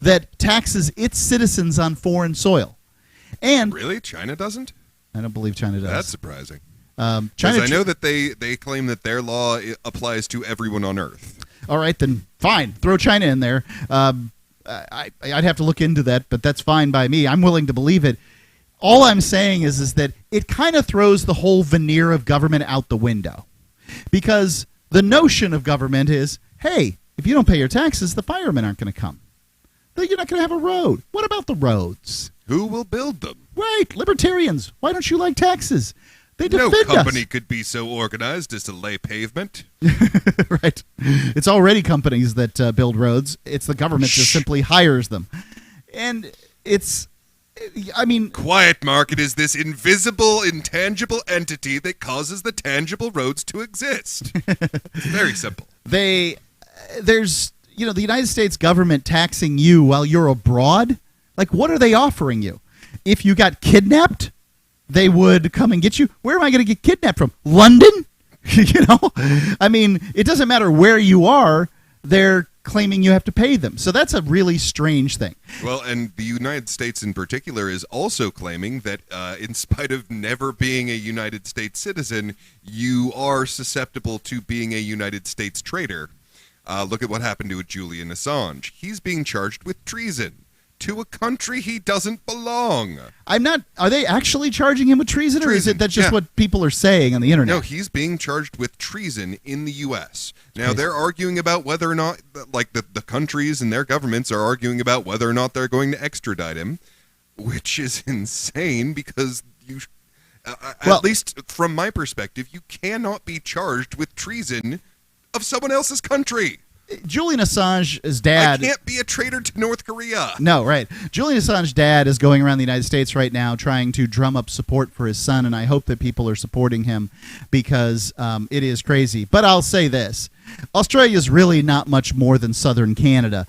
that taxes its citizens on foreign soil. And really? China doesn't? I don't believe China does. That's surprising. China, I know that they claim that their law applies to everyone on Earth. All right, then fine. Throw China in there. I'd have to look into that, but that's fine by me. I'm willing to believe it. All I'm saying is that it kind of throws the whole veneer of government out the window. Because the notion of government is, hey, if you don't pay your taxes, the firemen aren't going to come. You're not going to have a road. What about the roads? Who will build them? Right, libertarians. Why don't you like taxes? They No defend company us. could be so organized as to lay pavement. Right. It's already companies that build roads. It's the government that simply hires them. And it's, I mean... Quiet, Mark. It is this invisible, intangible entity that causes the tangible roads to exist. It's very simple. There's, the United States government taxing you while you're abroad. Like, what are they offering you? If you got kidnapped, they would come and get you. Where am I going to get kidnapped from? London? I mean, it doesn't matter where you are. They're claiming you have to pay them. So that's a really strange thing. Well, and the United States in particular is also claiming that in spite of never being a United States citizen, you are susceptible to being a United States traitor. Look at what happened to Julian Assange. He's being charged with treason to a country he doesn't belong. Are they actually charging him with treason, or is it that's just what people are saying on the internet? No, he's being charged with treason in the U.S. Now, they're arguing about whether or not, like the countries and their governments are arguing about whether or not they're going to extradite him, which is insane because at least from my perspective, you cannot be charged with treason of someone else's country. Julian Assange's dad... I can't be a traitor to North Korea. No, right. Julian Assange's dad is going around the United States right now trying to drum up support for his son, and I hope that people are supporting him because it is crazy. But I'll say this. Australia is really not much more than southern Canada.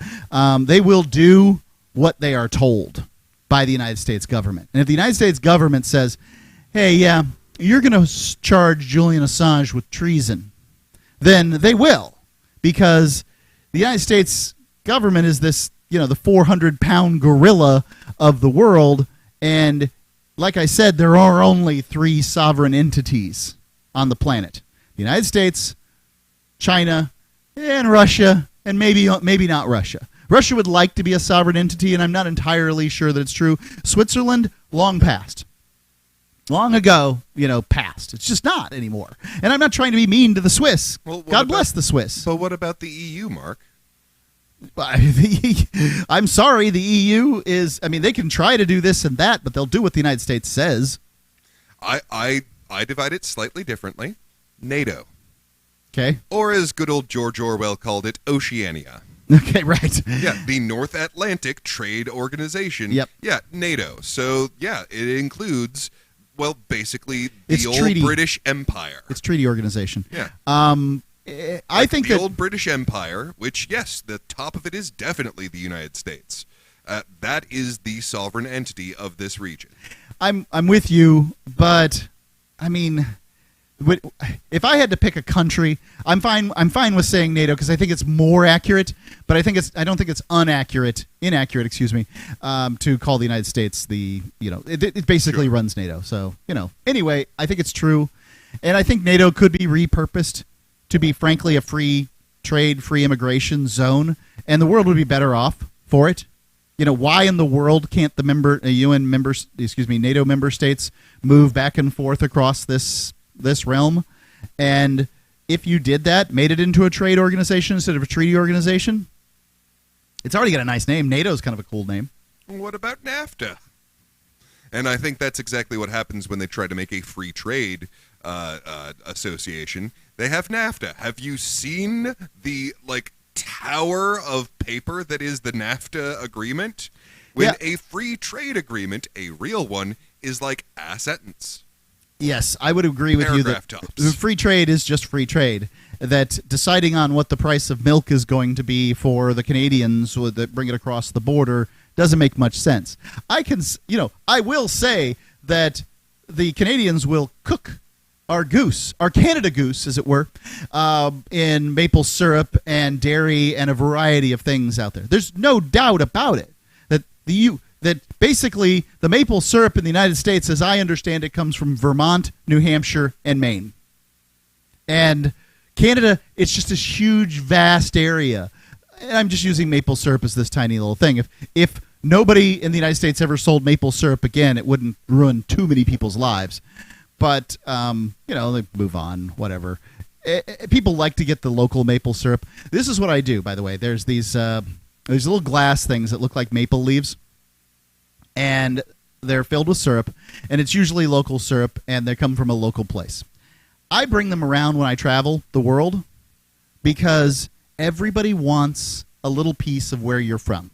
They will do what they are told by the United States government. And if the United States government says, hey, yeah, you're going to charge Julian Assange with treason, then they will. Because the United States government is this, the 400-pound gorilla of the world. And like I said, there are only 3 sovereign entities on the planet. The United States, China, and Russia, and maybe not Russia. Russia would like to be a sovereign entity, and I'm not entirely sure that it's true. Switzerland, long past. Long ago, passed. It's just not anymore. And I'm not trying to be mean to the Swiss. Well, God bless the Swiss. But what about the EU, Mark? I'm sorry, the EU is... I mean, they can try to do this and that, but they'll do what the United States says. I divide it slightly differently. NATO. Okay. Or as good old George Orwell called it, Oceania. Okay, right. Yeah, the North Atlantic Trade Organization. Yep. Yeah, NATO. So, yeah, it includes... Well, basically, it's old treaty. British Empire. It's treaty organization. Yeah. I think the that old British Empire, which, yes, the top of it is definitely the United States. That is the sovereign entity of this region. I'm with you, but I mean, if I had to pick a country, I'm fine with saying NATO because I think it's more accurate. But I don't think it's inaccurate, to call the United States it basically runs NATO. So anyway, I think it's true, and I think NATO could be repurposed to be frankly a free trade, free immigration zone, and the world would be better off for it. Why in the world can't the NATO member states move back and forth across this realm? And if you did that, made it into a trade organization instead of a treaty organization, it's already got a nice name. NATO's kind of a cool name. What about NAFTA? And I think that's exactly what happens when they try to make a free trade association. They have NAFTA. Have you seen the tower of paper that is the NAFTA agreement? When a free trade agreement, a real one, is like a sentence. Yes, I would agree with you that free trade is just free trade. That deciding on what the price of milk is going to be for the Canadians that bring it across the border doesn't make much sense. I will say that the Canadians will cook our goose, our Canada goose, as it were, in maple syrup and dairy and a variety of things out there. There's no doubt about it that basically the maple syrup in the United States, as I understand it, comes from Vermont, New Hampshire, and Maine. And Canada, it's just this huge, vast area. And I'm just using maple syrup as this tiny little thing. If nobody in the United States ever sold maple syrup again, it wouldn't ruin too many people's lives. But, they move on, whatever. People like to get the local maple syrup. This is what I do, by the way. There's these little glass things that look like maple leaves. and they're filled with syrup, and it's usually local syrup, and they come from a local place. I bring them around when I travel the world because everybody wants a little piece of where you're from.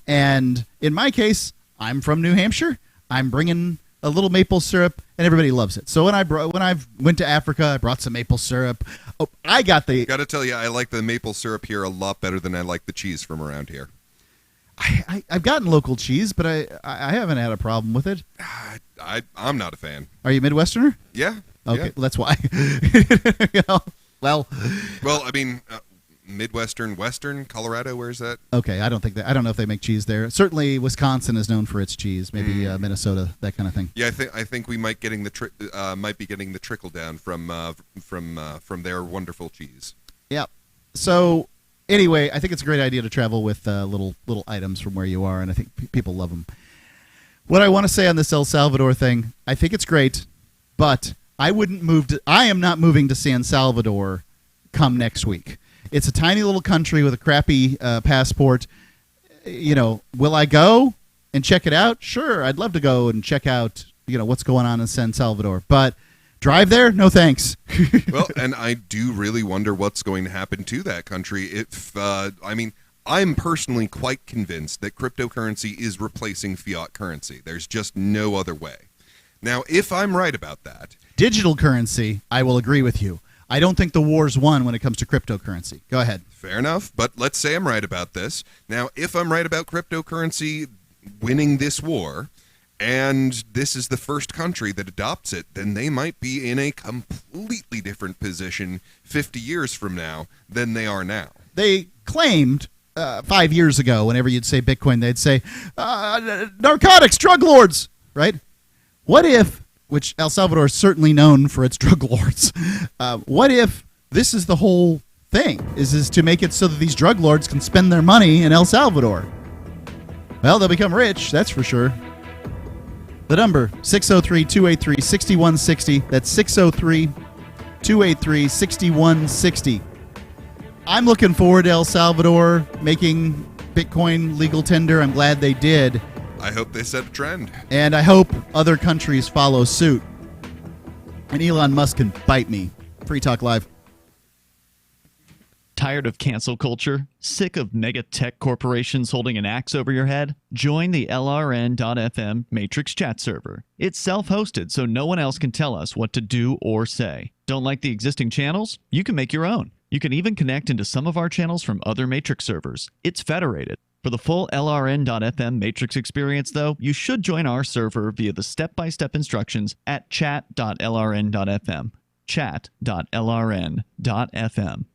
And in my case, I'm from New Hampshire. I'm bringing a little maple syrup, and everybody loves it. So when I went to Africa, I brought some maple syrup. Oh, I got the... Got to tell you, I like the maple syrup here a lot better than I like the cheese from around here. I've gotten local cheese, but I haven't had a problem with it. I'm not a fan. Are you Midwesterner? Yeah. Okay, yeah. That's why. Well, I mean, Midwestern, Western, Colorado, where's that? Okay, I don't know if they make cheese there. Certainly, Wisconsin is known for its cheese. Maybe Minnesota, that kind of thing. Yeah, I think we might be getting the trickle down from their wonderful cheese. Yeah. So anyway, I think it's a great idea to travel with little items from where you are, and I think people love them. What I want to say on this El Salvador thing, I think it's great, but I am not moving to San Salvador come next week. It's a tiny little country with a crappy passport. Will I go and check it out? Sure, I'd love to go and check out, what's going on in San Salvador. But drive there? No thanks. Well, and I do really wonder what's going to happen to that country. I'm personally quite convinced that cryptocurrency is replacing fiat currency. There's just no other way. Now, if I'm right about that... Digital currency, I will agree with you. I don't think the war's won when it comes to cryptocurrency. Go ahead. Fair enough, but let's say I'm right about this. Now, if I'm right about cryptocurrency winning this war, and this is the first country that adopts it, then they might be in a completely different position 50 years from now than they are now. They claimed 5 years ago, whenever you'd say Bitcoin, they'd say, narcotics, drug lords, right? What if, which El Salvador is certainly known for its drug lords, what if this is the whole thing, is to make it so that these drug lords can spend their money in El Salvador? Well, they'll become rich, that's for sure. The number, 603-283-6160. That's 603-283-6160. I'm looking forward to El Salvador making Bitcoin legal tender. I'm glad they did. I hope they set a trend. And I hope other countries follow suit. And Elon Musk can bite me. Free Talk Live. Tired of cancel culture? Sick of mega tech corporations holding an axe over your head? Join the LRN.FM Matrix chat server. It's self-hosted, so no one else can tell us what to do or say. Don't like the existing channels? You can make your own. You can even connect into some of our channels from other Matrix servers. It's federated. For the full LRN.FM Matrix experience, though, you should join our server via the step-by-step instructions at chat.lrn.fm. Chat.lrn.fm.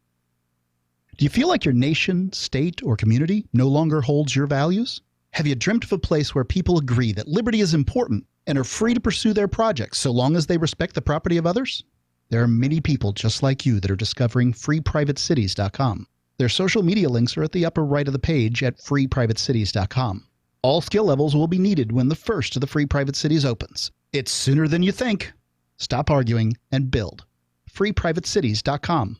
Do you feel like your nation, state, or community no longer holds your values? Have you dreamt of a place where people agree that liberty is important and are free to pursue their projects so long as they respect the property of others? There are many people just like you that are discovering freeprivatecities.com. Their social media links are at the upper right of the page at freeprivatecities.com. All skill levels will be needed when the first of the Free Private Cities opens. It's sooner than you think. Stop arguing and build. freeprivatecities.com.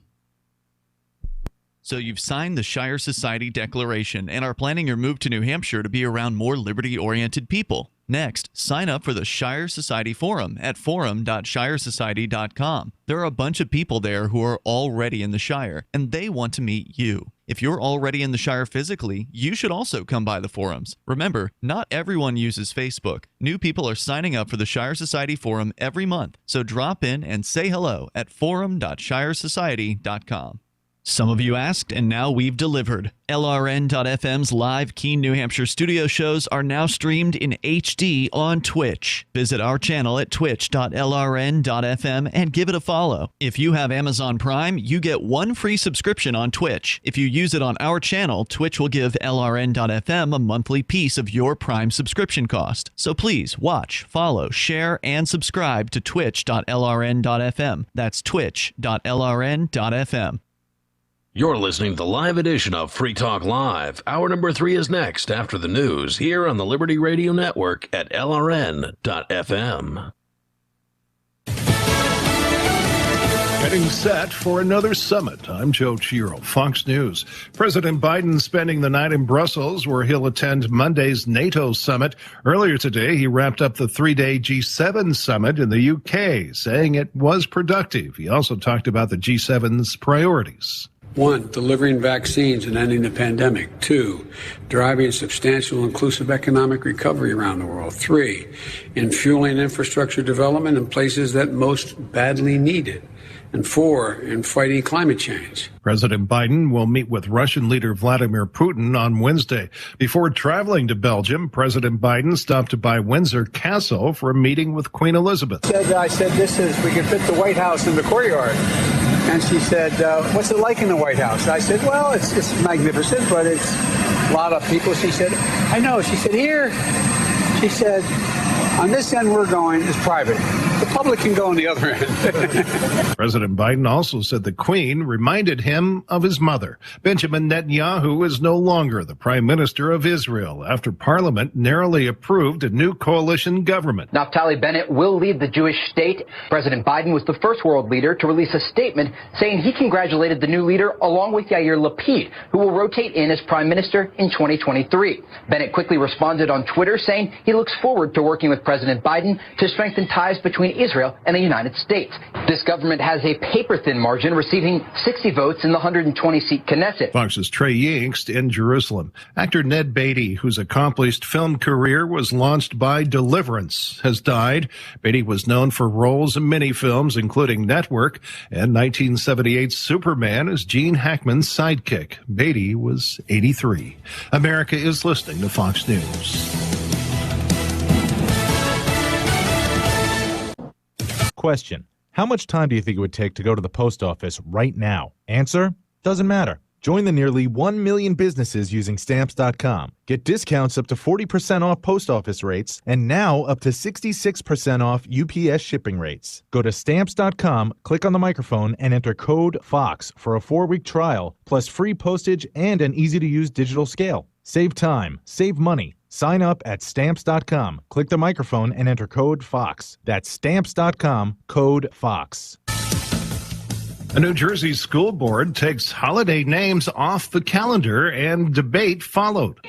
So you've signed the Shire Society Declaration and are planning your move to New Hampshire to be around more liberty-oriented people. Next, sign up for the Shire Society Forum at forum.shiresociety.com. There are a bunch of people there who are already in the Shire, and they want to meet you. If you're already in the Shire physically, you should also come by the forums. Remember, not everyone uses Facebook. New people are signing up for the Shire Society Forum every month, so drop in and say hello at forum.shiresociety.com. Some of you asked, and now we've delivered. LRN.FM's live Keene, New Hampshire studio shows are now streamed in HD on Twitch. Visit our channel at twitch.lrn.fm and give it a follow. If you have Amazon Prime, you get one free subscription on Twitch. If you use it on our channel, Twitch will give LRN.FM a monthly piece of your Prime subscription cost. So please watch, follow, share, and subscribe to twitch.lrn.fm. That's twitch.lrn.fm. You're listening to the live edition of Free Talk Live. Hour number 3 is next after the news here on the Liberty Radio Network at LRN.FM. Getting set for another summit. I'm Joe Chiro, Fox News. President Biden spending the night in Brussels, where he'll attend Monday's NATO summit. Earlier today, he wrapped up the three-day G7 summit in the UK, saying it was productive. He also talked about the G7's priorities. 1, delivering vaccines and ending the pandemic. 2, driving substantial inclusive economic recovery around the world. 3, in fueling infrastructure development in places that most badly need it. And 4, in fighting climate change. President Biden will meet with Russian leader Vladimir Putin on Wednesday. Before traveling to Belgium, President Biden stopped by Windsor Castle for a meeting with Queen Elizabeth. I said, we can fit the White House in the courtyard. And she said, what's it like in the White House? I said, well, it's magnificent, but it's a lot of people. She said, I know. She said, here. She said, on this end we're going is private. The public can go on the other end. President Biden also said the Queen reminded him of his mother. Benjamin Netanyahu is no longer the Prime Minister of Israel after Parliament narrowly approved a new coalition government. Naftali Bennett will lead the Jewish state. President Biden was the first world leader to release a statement saying he congratulated the new leader along with Yair Lapid, who will rotate in as Prime Minister in 2023. Bennett quickly responded on Twitter saying he looks forward to working with President Biden to strengthen ties between Israel and the United States. This government has a paper-thin margin, receiving 60 votes in the 120-seat Knesset. Fox's Trey Yingst in Jerusalem. Actor Ned Beatty, whose accomplished film career was launched by Deliverance, has died. Beatty was known for roles in many films, including Network and 1978's Superman as Gene Hackman's sidekick. Beatty was 83. America is listening to Fox News. Question: how much time do you think it would take to go to the post office right now? Answer: doesn't matter. Join the nearly 1 million businesses using Stamps.com. Get discounts up to 40% off post office rates and now up to 66% off UPS shipping rates. Go to Stamps.com, click on the microphone, and enter code FOX for a 4-week trial, plus free postage and an easy-to-use digital scale. Save time, save money. Sign up at Stamps.com. Click the microphone and enter code FOX. That's Stamps.com, code FOX. A New Jersey school board takes holiday names off the calendar and debate followed.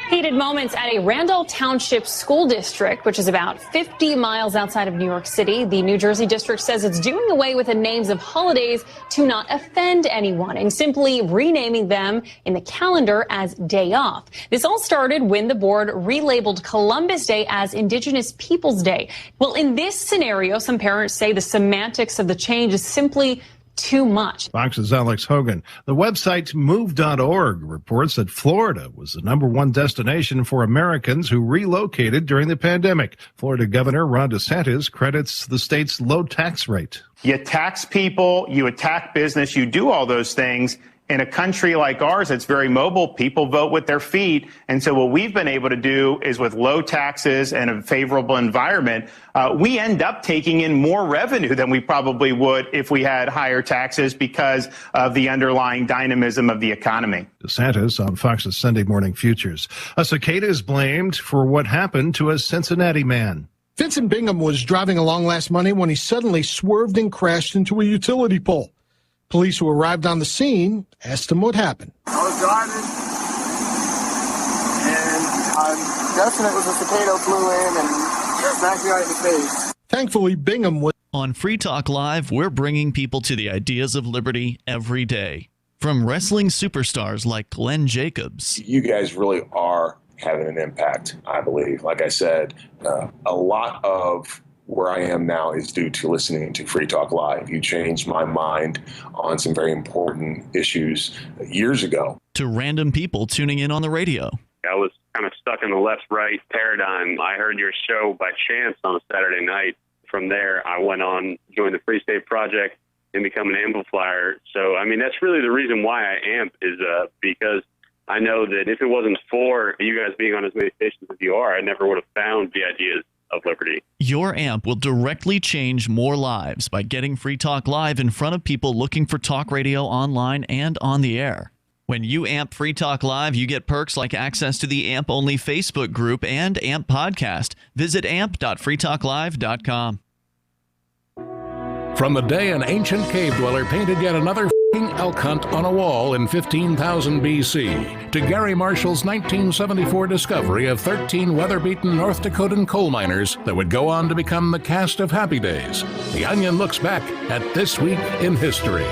Heated moments at a Randolph Township School District, which is about 50 miles outside of New York City. The New Jersey district says it's doing away with the names of holidays to not offend anyone and simply renaming them in the calendar as Day Off. This all started when the board relabeled Columbus Day as Indigenous Peoples Day. Well, in this scenario, some parents say the semantics of the change is simply too much. Fox's Alex Hogan. The website move.org reports that Florida was the #1 destination for Americans who relocated during the pandemic. Florida Governor Ron DeSantis credits the state's low tax rate. You tax people, you attack business, you do all those things. In a country like ours, it's very mobile. People vote with their feet. And so what we've been able to do is with low taxes and a favorable environment, we end up taking in more revenue than we probably would if we had higher taxes because of the underlying dynamism of the economy. DeSantis on Fox's Sunday Morning Futures. A cicada is blamed for what happened to a Cincinnati man. Vincent Bingham was driving along last Monday when he suddenly swerved and crashed into a utility pole. Police who arrived on the scene asked him what happened. I was driving, and I'm guessing it was a cicada flew in and smacked me right in the face. Thankfully, Bingham was... On Free Talk Live, we're bringing people to the ideas of liberty every day. From wrestling superstars like Glenn Jacobs. You guys really are having an impact, I believe. Like I said, a lot of where I am now is due to listening to Free Talk Live. You changed my mind on some very important issues years ago. To random people tuning in on the radio. I was kind of stuck in the left-right paradigm. I heard your show by chance on a Saturday night. From there, I went on, joined the Free State Project, and become an amplifier. So, I mean, that's really the reason why I amp is because I know that if it wasn't for you guys being on as many stations as you are, I never would have found the ideas of liberty. Your amp will directly change more lives by getting Free Talk Live in front of people looking for talk radio online and on the air. When you amp Free Talk Live, you get perks like access to the AMP-only Facebook group and AMP podcast. Visit amp.freetalklive.com. From the day an ancient cave dweller painted yet another f***ing elk hunt on a wall in 15,000 BC, to Gary Marshall's 1974 discovery of 13 weather-beaten North Dakotan coal miners that would go on to become the cast of Happy Days, The Onion looks back at This Week in History.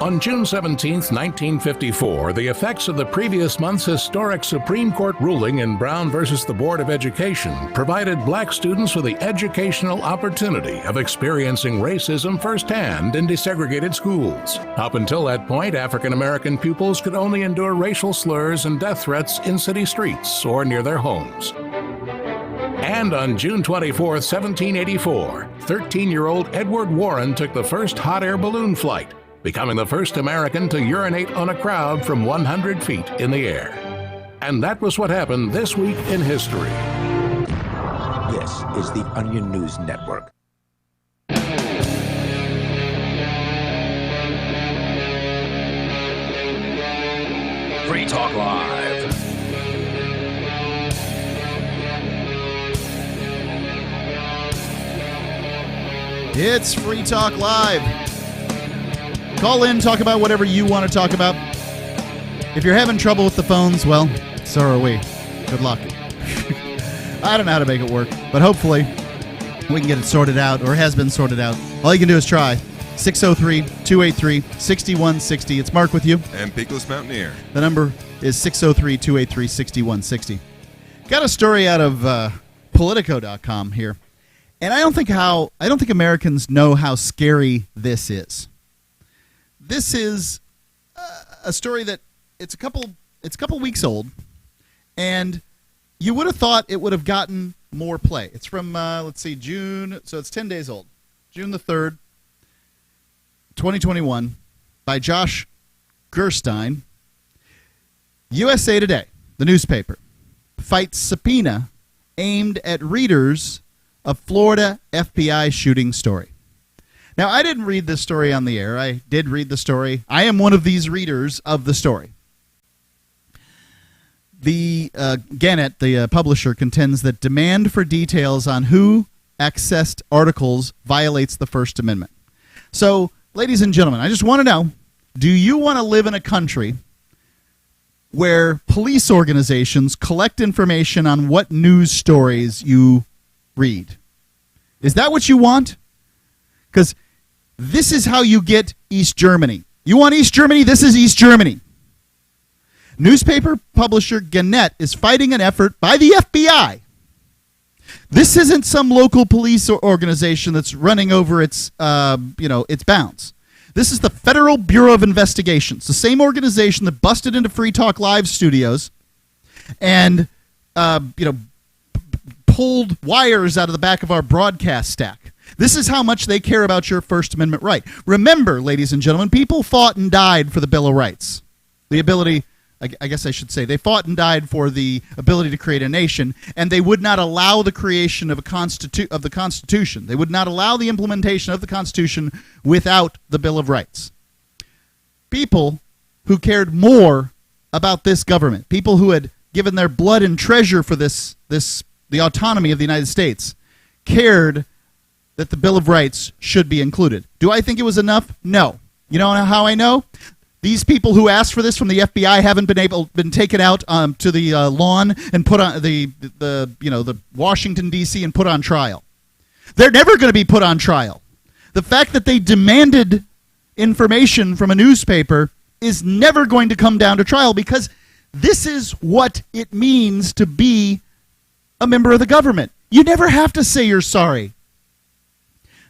On June 17, 1954, the effects of the previous month's historic Supreme Court ruling in Brown versus the Board of Education provided black students with the educational opportunity of experiencing racism firsthand in desegregated schools. Up until that point, African American pupils could only endure racial slurs and death threats in city streets or near their homes. And on June 24, 1784, 13-year-old Edward Warren took the first hot air balloon flight, becoming the first American to urinate on a crowd from 100 feet in the air. And that was what happened this week in history. This is the Onion News Network. Free Talk Live. It's Free Talk Live. Call in, talk about whatever you want to talk about. If you're having trouble with the phones, well, so are we. Good luck. I don't know how to make it work, but hopefully we can get it sorted out, or has been sorted out. All you can do is try. 603-283-6160. It's Mark with you. And Peakless Mountaineer. The number is 603-283-6160. Got a story out of Politico.com here. And I don't think Americans know how scary this is. This is a story that it's a couple weeks old, and you would have thought it would have gotten more play. It's from June, so it's 10 days old. June the 3rd, 2021, by Josh Gerstein. USA Today, the newspaper, fights subpoena aimed at readers of Florida FBI shooting story. Now, I didn't read this story on the air. I did read the story. I am one of these readers of the story. The Gannett, the publisher, contends that demand for details on who accessed articles violates the First Amendment. So, ladies and gentlemen, I just want to know, do you want to live in a country where police organizations collect information on what news stories you read? Is that what you want? Because this is how you get East Germany. You want East Germany? This is East Germany. Newspaper publisher Gannett is fighting an effort by the FBI. This isn't some local police organization that's running over its bounds. This is the Federal Bureau of Investigations, the same organization that busted into Free Talk Live studios and pulled wires out of the back of our broadcast stack. This is how much they care about your First Amendment right. Remember, ladies and gentlemen, people fought and died for the Bill of Rights. The ability, I guess I should say, they fought and died for the ability to create a nation, and they would not allow the creation of the Constitution. They would not allow the implementation of the Constitution without the Bill of Rights. People who cared more about this government, people who had given their blood and treasure for the autonomy of the United States, cared that the Bill of Rights should be included. Do I think it was enough? No. You know how I know? These people who asked for this from the FBI haven't been taken out to the lawn and put on the Washington D.C. and put on trial. They're never going to be put on trial. The fact that they demanded information from a newspaper is never going to come down to trial, because this is what it means to be a member of the government. You never have to say you're sorry.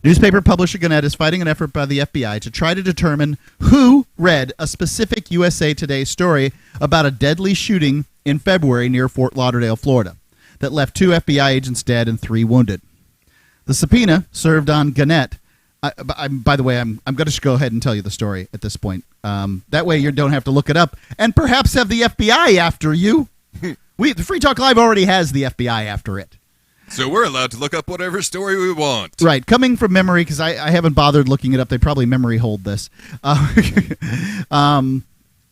Newspaper publisher Gannett is fighting an effort by the FBI to try to determine who read a specific USA Today story about a deadly shooting in February near Fort Lauderdale, Florida, that left 2 FBI agents dead and 3 wounded. The subpoena served on Gannett. By the way, I'm going to go ahead and tell you the story at this point. That way you don't have to look it up and perhaps have the FBI after you. The Free Talk Live already has the FBI after it. So we're allowed to look up whatever story we want. Right. Coming from memory, because I haven't bothered looking it up. They probably memory hold this.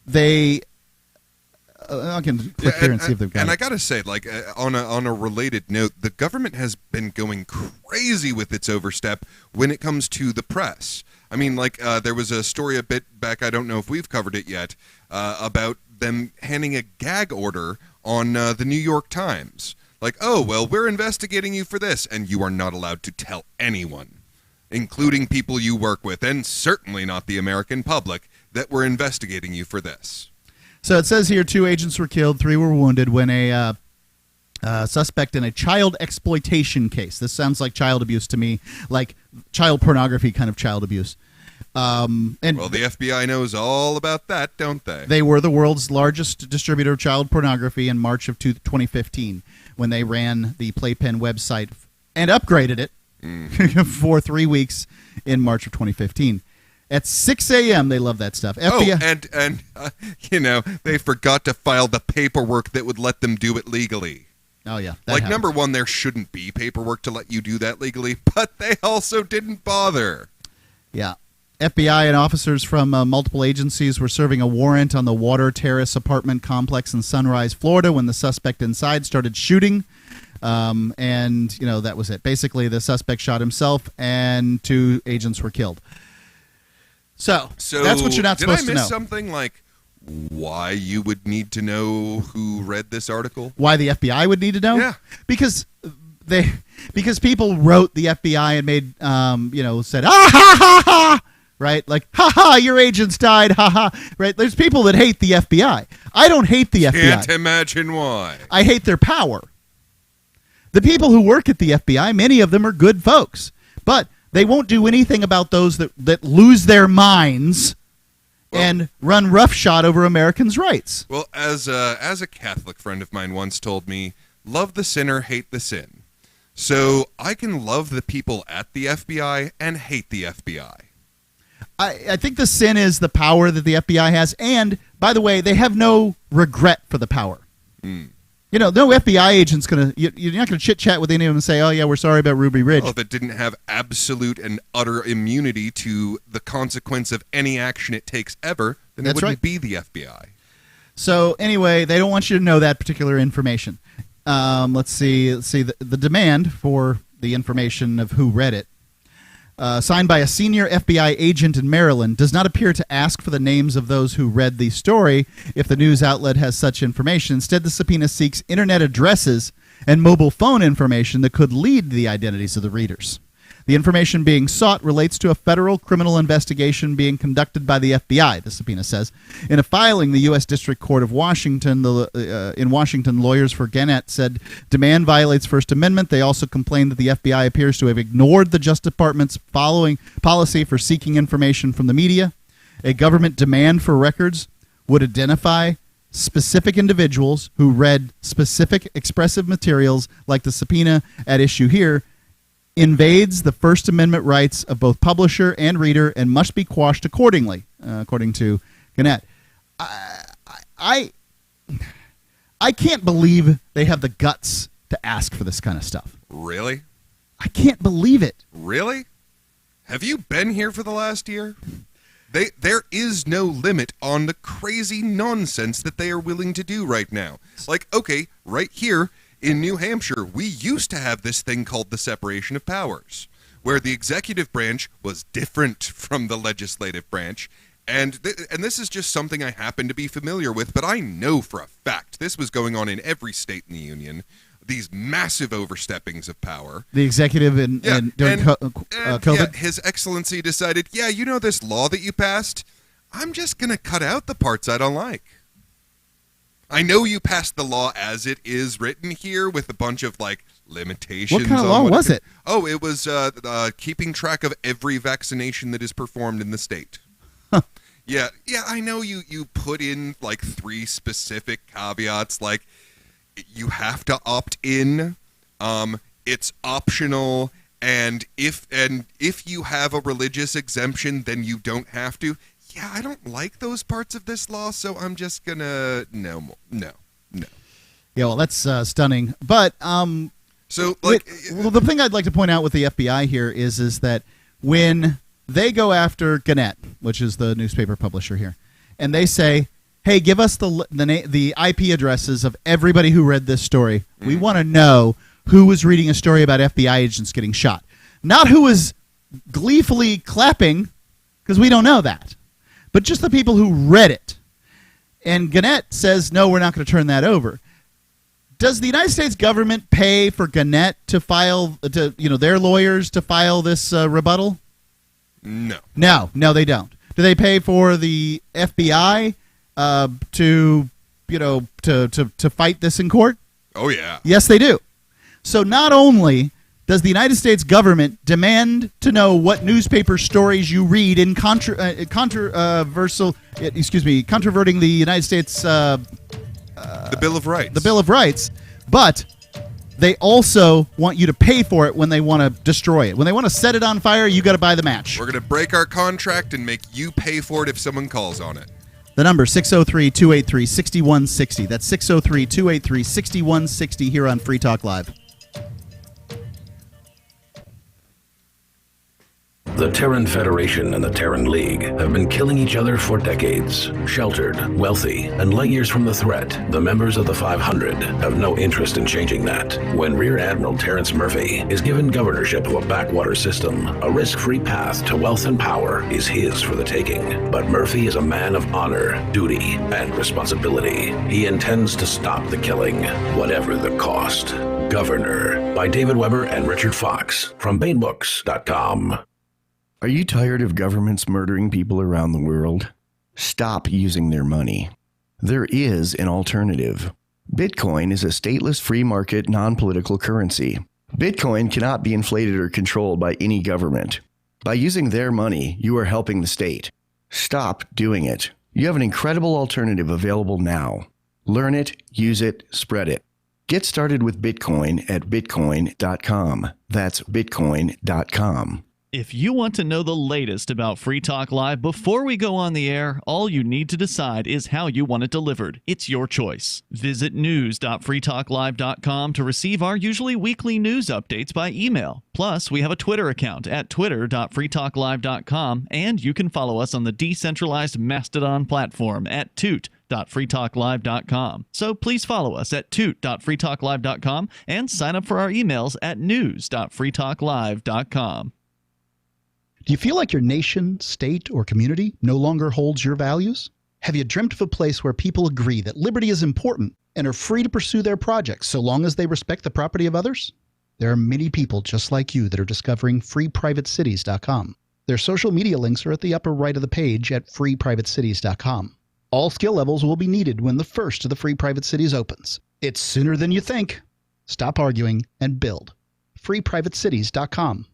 They I can click here and see if they've got and it. I gotta say, like on a related note, the government has been going crazy with its overstep when it comes to the press. I mean, like there was a story a bit back, I don't know if we've covered it yet, about them handing a gag order on the New York Times. Like, oh, well, we're investigating you for this, and you are not allowed to tell anyone, including people you work with, and certainly not the American public, that we're investigating you for this. So it says here 2 agents were killed, 3 were wounded when a suspect in a child exploitation case. This sounds like child abuse to me, like child pornography kind of child abuse. And well, the FBI knows all about that, don't they? They were the world's largest distributor of child pornography in March of 2015 when they ran the Playpen website and upgraded it for 3 weeks in March of 2015. At 6 a.m., they love that stuff. FBI. Oh, and you know, they forgot to file the paperwork that would let them do it legally. Oh, yeah. Like, number one, there shouldn't be paperwork to let you do that legally, but they also didn't bother. Yeah. FBI and officers from multiple agencies were serving a warrant on the Water Terrace apartment complex in Sunrise, Florida, when the suspect inside started shooting. And, you know, that was it. Basically, the suspect shot himself, and 2 agents were killed. So that's what you're not supposed to know. Did I miss something, like why you would need to know who read this article? Why the FBI would need to know? Yeah. Because people wrote the FBI and made, said, ah, ha, ha, ha, right? Like, ha, ha, your agents died, ha, ha, right? There's people that hate the FBI. I don't hate the FBI. Can't imagine why. I hate their power. The people who work at the FBI, many of them are good folks, but they won't do anything about those that lose their minds and run roughshod over Americans' rights. Well, as a Catholic friend of mine once told me, love the sinner, hate the sin. So I can love the people at the FBI and hate the FBI. I think the sin is the power that the FBI has, and, by the way, they have no regret for the power. You know, no FBI agent's going to... You're not going to chit-chat with any of them and say, oh, yeah, we're sorry about Ruby Ridge. Well, if it didn't have absolute and utter immunity to the consequence of any action it takes ever, then it wouldn't be the FBI. So, anyway, they don't want you to know that particular information. Let's see. The demand for the information of who read it, signed by a senior FBI agent in Maryland, does not appear to ask for the names of those who read the story if the news outlet has such information. Instead, the subpoena seeks internet addresses and mobile phone information that could lead to the identities of the readers. The information being sought relates to a federal criminal investigation being conducted by the FBI, the subpoena says. In a filing, the U.S. District Court of Washington, in Washington, lawyers for Gannett said demand violates First Amendment. They also complained that the FBI appears to have ignored the Justice Department's following policy for seeking information from the media. A government demand for records would identify specific individuals who read specific expressive materials like the subpoena at issue here, invades the First Amendment rights of both publisher and reader and must be quashed accordingly, according to Gannett. I can't believe they have the guts to ask for this kind of stuff. Really? I can't believe it. Really? Have you been here for the last year? There is no limit on the crazy nonsense that they are willing to do right now. Like, okay, right here, in New Hampshire, we used to have this thing called the separation of powers, where the executive branch was different from the legislative branch, and this is just something I happen to be familiar with, but I know for a fact this was going on in every state in the union, these massive oversteppings of power. The executive during COVID? Yeah, His Excellency decided, yeah, you know this law that you passed? I'm just going to cut out the parts I don't like. I know you passed the law as it is written here with a bunch of, like, limitations. What kind of law was it? Oh, it was keeping track of every vaccination that is performed in the state. Huh. Yeah, I know you put in, like, 3 specific caveats, like, you have to opt in, it's optional, and if you have a religious exemption, then you don't have to. Yeah, I don't like those parts of this law, so I'm just gonna no. Yeah, well, that's stunning. But so like, the thing I'd like to point out with the FBI here is that when they go after Gannett, which is the newspaper publisher here, and they say hey, give us the IP addresses of everybody who read this story. We want to know who was reading a story about FBI agents getting shot. Not who was gleefully clapping, because we don't know that, but just the people who read it. And Gannett says, no, we're not going to turn that over. Does the United States government pay for Gannett to file, their lawyers to file this rebuttal? No. No, they don't. Do they pay for the FBI to fight this in court? Oh, yeah. Yes, they do. So not only does the United States government demand to know what newspaper stories you read in controverting the United States the Bill of Rights. The Bill of Rights, but they also want you to pay for it when they want to destroy it. When they want to set it on fire, you got to buy the match. We're going to break our contract and make you pay for it if someone calls on it. The number 603-283-6160. That's 603-283-6160 here on Free Talk Live. The Terran Federation and the Terran League have been killing each other for decades. Sheltered, wealthy, and light years from the threat, the members of the 500 have no interest in changing that. When Rear Admiral Terrence Murphy is given governorship of a backwater system, a risk-free path to wealth and power is his for the taking. But Murphy is a man of honor, duty, and responsibility. He intends to stop the killing, whatever the cost. Governor, by David Weber and Richard Fox, from BaneBooks.com. Are you tired of governments murdering people around the world? Stop using their money. There is an alternative. Bitcoin is a stateless, free market, non-political currency. Bitcoin cannot be inflated or controlled by any government. By using their money, you are helping the state. Stop doing it. You have an incredible alternative available now. Learn it, use it, spread it. Get started with Bitcoin at Bitcoin.com. That's Bitcoin.com. If you want to know the latest about Free Talk Live before we go on the air, all you need to decide is how you want it delivered. It's your choice. Visit news.freetalklive.com to receive our usually weekly news updates by email. Plus, we have a Twitter account at twitter.freetalklive.com, and you can follow us on the decentralized Mastodon platform at toot.freetalklive.com. So please follow us at toot.freetalklive.com and sign up for our emails at news.freetalklive.com. Do you feel like your nation, state, or community no longer holds your values? Have you dreamt of a place where people agree that liberty is important and are free to pursue their projects so long as they respect the property of others? There are many people just like you that are discovering freeprivatecities.com. Their social media links are at the upper right of the page at freeprivatecities.com. All skill levels will be needed when the first of the Free Private Cities opens. It's sooner than you think. Stop arguing and build. freeprivatecities.com.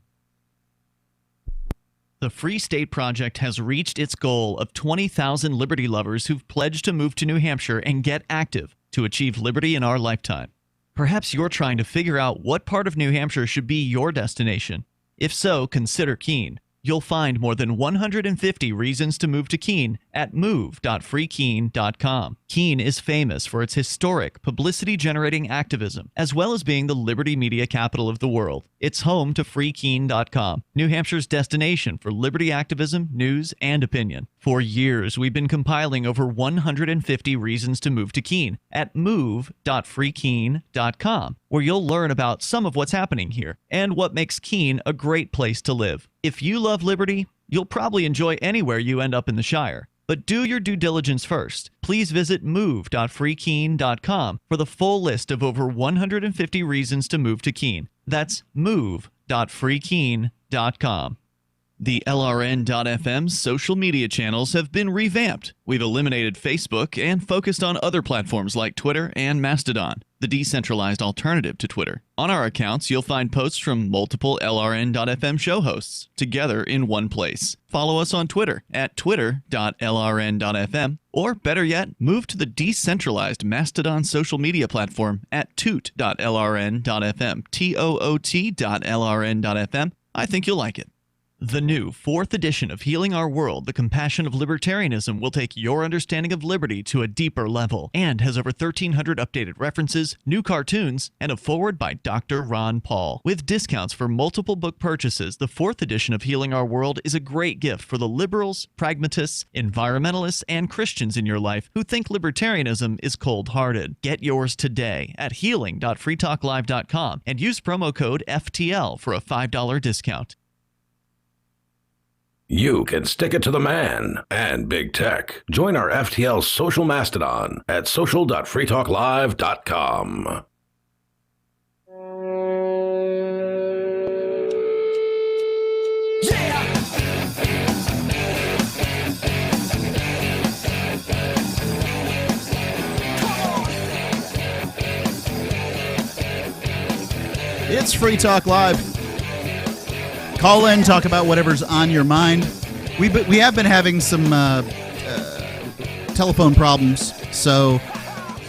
The Free State Project has reached its goal of 20,000 liberty lovers who've pledged to move to New Hampshire and get active to achieve liberty in our lifetime. Perhaps you're trying to figure out what part of New Hampshire should be your destination. If so, consider Keene. You'll find more than 150 reasons to move to Keene at move.freekeene.com. Keene is famous for its historic, publicity-generating activism, as well as being the liberty media capital of the world. It's home to freekeene.com, New Hampshire's destination for liberty activism, news, and opinion. For years, we've been compiling over 150 reasons to move to Keene at move.freekeene.com, where you'll learn about some of what's happening here and what makes Keene a great place to live. If you love liberty, you'll probably enjoy anywhere you end up in the Shire. But do your due diligence first. Please visit move.freekeene.com for the full list of over 150 reasons to move to Keene. That's move.freekeene.com. The LRN.FM's social media channels have been revamped. We've eliminated Facebook and focused on other platforms like Twitter and Mastodon, the decentralized alternative to Twitter. On our accounts, you'll find posts from multiple LRN.FM show hosts together in one place. Follow us on Twitter at twitter.lrn.fm, or better yet, move to the decentralized Mastodon social media platform at toot.lrn.fm, toot.lrn.fm. I think you'll like it. The new 4th edition of Healing Our World, The Compassion of Libertarianism will take your understanding of liberty to a deeper level and has over 1,300 updated references, new cartoons, and a foreword by Dr. Ron Paul. With discounts for multiple book purchases, the 4th edition of Healing Our World is a great gift for the liberals, pragmatists, environmentalists, and Christians in your life who think libertarianism is cold-hearted. Get yours today at healing.freetalklive.com and use promo code FTL for a $5 discount. You can stick it to the man and big tech. Join our FTL social mastodon at social.freetalklive.com. It's Free Talk Live. Call in, talk about whatever's on your mind. We have been having some telephone problems, so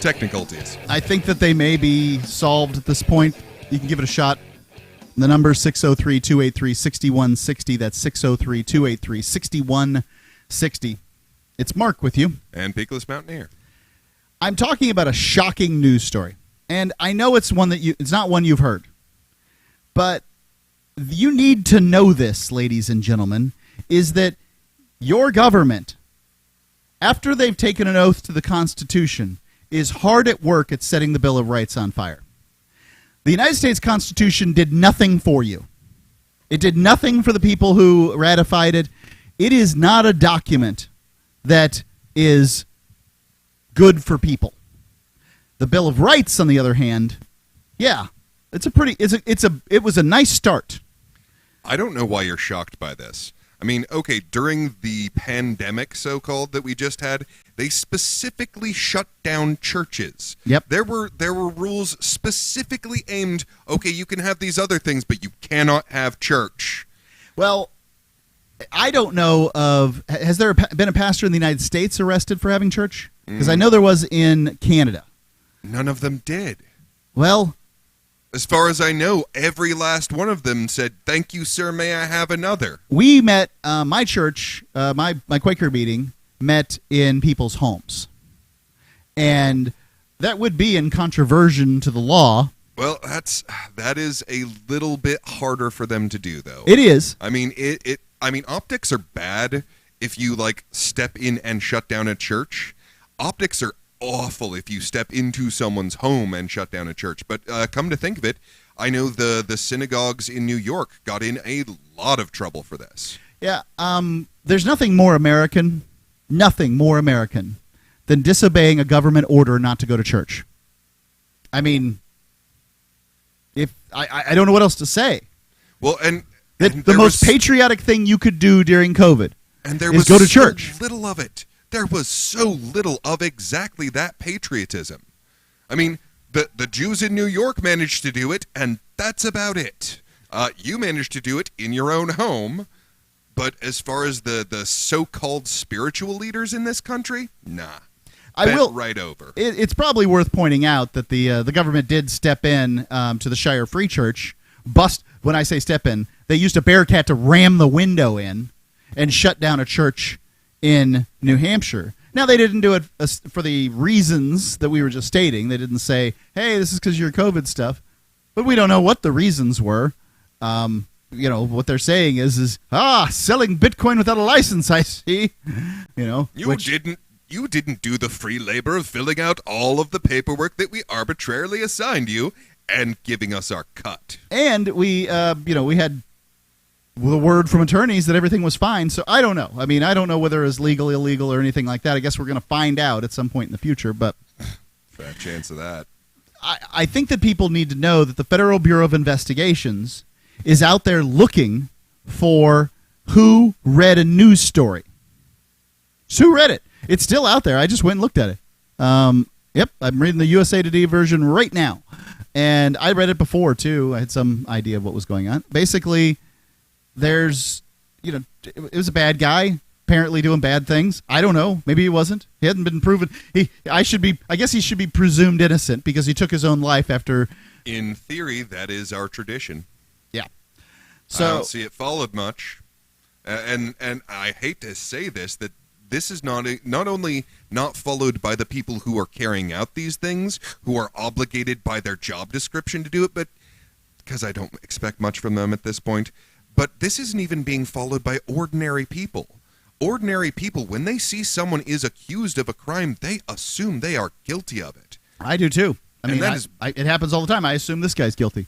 technicalities. I think that they may be solved at this point. You can give it a shot. The number is 603-283-6160. That's 603-283-6160. It's Mark with you. And Peakless Mountaineer. I'm talking about a shocking news story. And I know it's one that it's not one you've heard. But you need to know this, ladies and gentlemen, is that your government, after they've taken an oath to the Constitution, is hard at work at setting the Bill of Rights on fire. The United States Constitution did nothing for you. It did nothing for the people who ratified it. It is not a document that is good for people. The Bill of Rights, on the other hand, yeah, it was a nice start. I don't know why you're shocked by this. I mean, okay, during the pandemic, so-called, that we just had, they specifically shut down churches. Yep. There were rules specifically aimed, okay, you can have these other things, but you cannot have church. Well, I don't know of, has there been a pastor in the United States arrested for having church? Because I know there was in Canada. None of them did. Well, as far as I know, every last one of them said, "Thank you, sir, may I have another?" We met, my church, my Quaker meeting, met in people's homes. And that would be in contravention to the law. Well, that is a little bit harder for them to do, though. It is. I mean, optics are bad if you, step in and shut down a church. Optics are awful if you step into someone's home and shut down a church. But come to think of it, I know the synagogues in New York got in a lot of trouble for this. Yeah, there's nothing more American than disobeying a government order not to go to church. I mean, if I don't know what else to say. Well, and the most patriotic thing you could do during COVID is go to church. Little of it. There was so little of exactly that patriotism. I mean, the Jews in New York managed to do it, and that's about it. You managed to do it in your own home, but as far as the so-called spiritual leaders in this country, nah. Right over. It's probably worth pointing out that the government did step in to the Shire Free Church. When I say step in, they used a Bearcat to ram the window in and shut down a church in New Hampshire. Now, they didn't do it for the reasons that we were just stating. They didn't say, hey, this is because of your COVID stuff. But we don't know what the reasons were. What they're saying is selling Bitcoin without a license, I see. You didn't do the free labor of filling out all of the paperwork that we arbitrarily assigned you and giving us our cut. And we had the word from attorneys that everything was fine. So I don't know. I mean, I don't know whether it's legal, illegal, or anything like that. I guess we're going to find out at some point in the future. But fat chance of that. I think that people need to know that the Federal Bureau of Investigations is out there looking for who read a news story. So who read it? It's still out there. I just went and looked at it. Yep, I'm reading the USA Today version right now. And I read it before, too. I had some idea of what was going on. Basically, it was a bad guy, apparently doing bad things. I don't know. Maybe he wasn't. He hadn't been proven. I guess he should be presumed innocent because he took his own life after. In theory, that is our tradition. Yeah. So I don't see it followed much. And I hate to say this, that this is not only not followed by the people who are carrying out these things, who are obligated by their job description to do it, but because I don't expect much from them at this point, but this isn't even being followed by ordinary people. Ordinary people, when they see someone is accused of a crime, they assume they are guilty of it. I do too. I mean, it happens all the time. I assume this guy's guilty.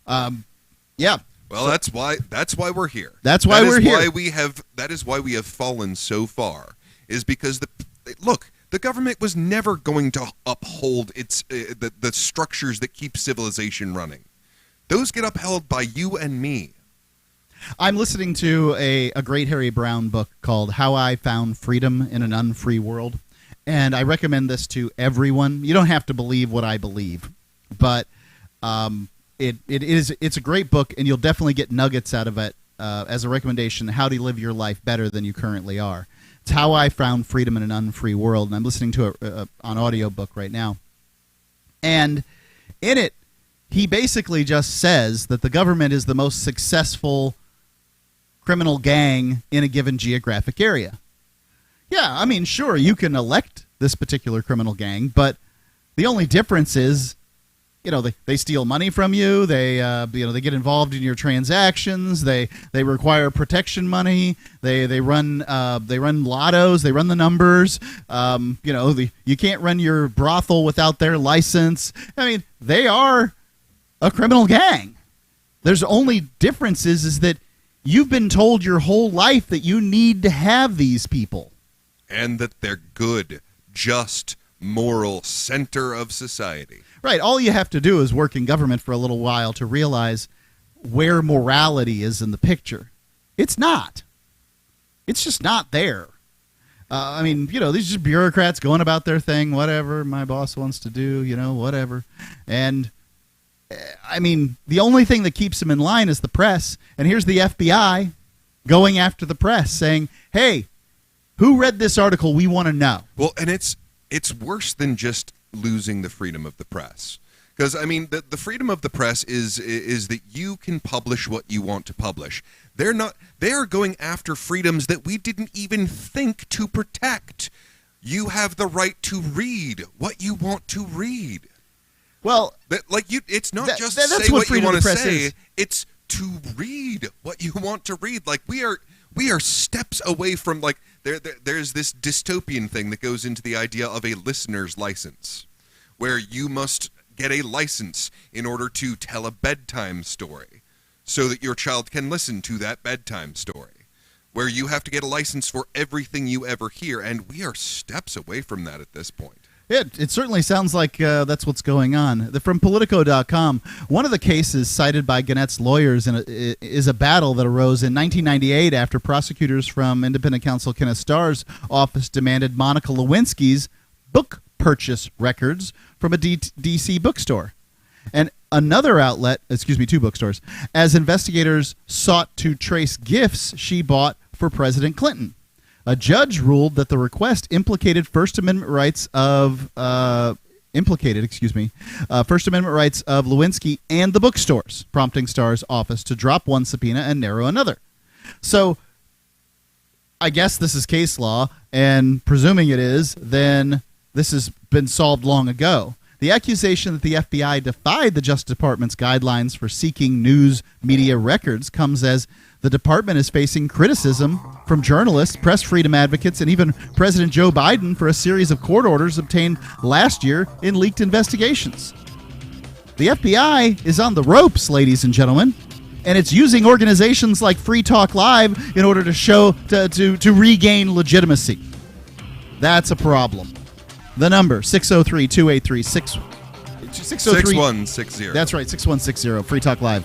Yeah. Well, that's why we're here. That's why we're here. That is why we have fallen so far. Is because the government was never going to uphold the structures that keep civilization running. Those get upheld by you and me. I'm listening to a Great Harry Brown book called How I Found Freedom in an Unfree World, and I recommend this to everyone. You don't have to believe what I believe, but it's a great book, and you'll definitely get nuggets out of it as a recommendation how to live your life better than you currently are. It's How I Found Freedom in an Unfree World, and I'm listening to it on audiobook right now. And in it, he basically just says that the government is the most successful criminal gang in a given geographic area. Yeah, I mean, sure, you can elect this particular criminal gang, but the only difference is, they steal money from you. They get involved in your transactions. They require protection money. They run lottos. They run the numbers. You can't run your brothel without their license. I mean, they are a criminal gang. There's only difference is that you've been told your whole life that you need to have these people. And that they're good, just, moral center of society. Right. All you have to do is work in government for a little while to realize where morality is in the picture. It's not. It's just not there. I mean, these are just bureaucrats going about their thing, whatever my boss wants to do, whatever. And I mean, the only thing that keeps them in line is the press. And here's the FBI going after the press saying, hey, who read this article? We want to know. Well, and it's worse than just losing the freedom of the press. Because, I mean, the freedom of the press is that you can publish what you want to publish. They are going after freedoms that we didn't even think to protect. You have the right to read what you want to read. Well, it's not just say what you want to say. It's to read what you want to read. Like we are steps away from there's this dystopian thing that goes into the idea of a listener's license, where you must get a license in order to tell a bedtime story, so that your child can listen to that bedtime story. Where you have to get a license for everything you ever hear, and we are steps away from that at this point. It certainly sounds like that's what's going on. From Politico.com, one of the cases cited by Gannett's lawyers is a battle that arose in 1998 after prosecutors from independent counsel Kenneth Starr's office demanded Monica Lewinsky's book purchase records from a D.C. bookstore. And another outlet, two bookstores, as investigators sought to trace gifts she bought for President Clinton. A judge ruled that the request implicated First Amendment rights of Lewinsky and the bookstores, prompting Starr's office to drop one subpoena and narrow another. So, I guess this is case law, and presuming it is, then this has been solved long ago. The accusation that the FBI defied the Justice Department's guidelines for seeking news media records comes as the department is facing criticism from journalists, press freedom advocates, and even President Joe Biden for a series of court orders obtained last year in leaked investigations. The FBI is on the ropes, ladies and gentlemen, and it's using organizations like Free Talk Live in order to show to regain legitimacy. That's a problem. The number, 603-283-6160. That's right, 6160, Free Talk Live.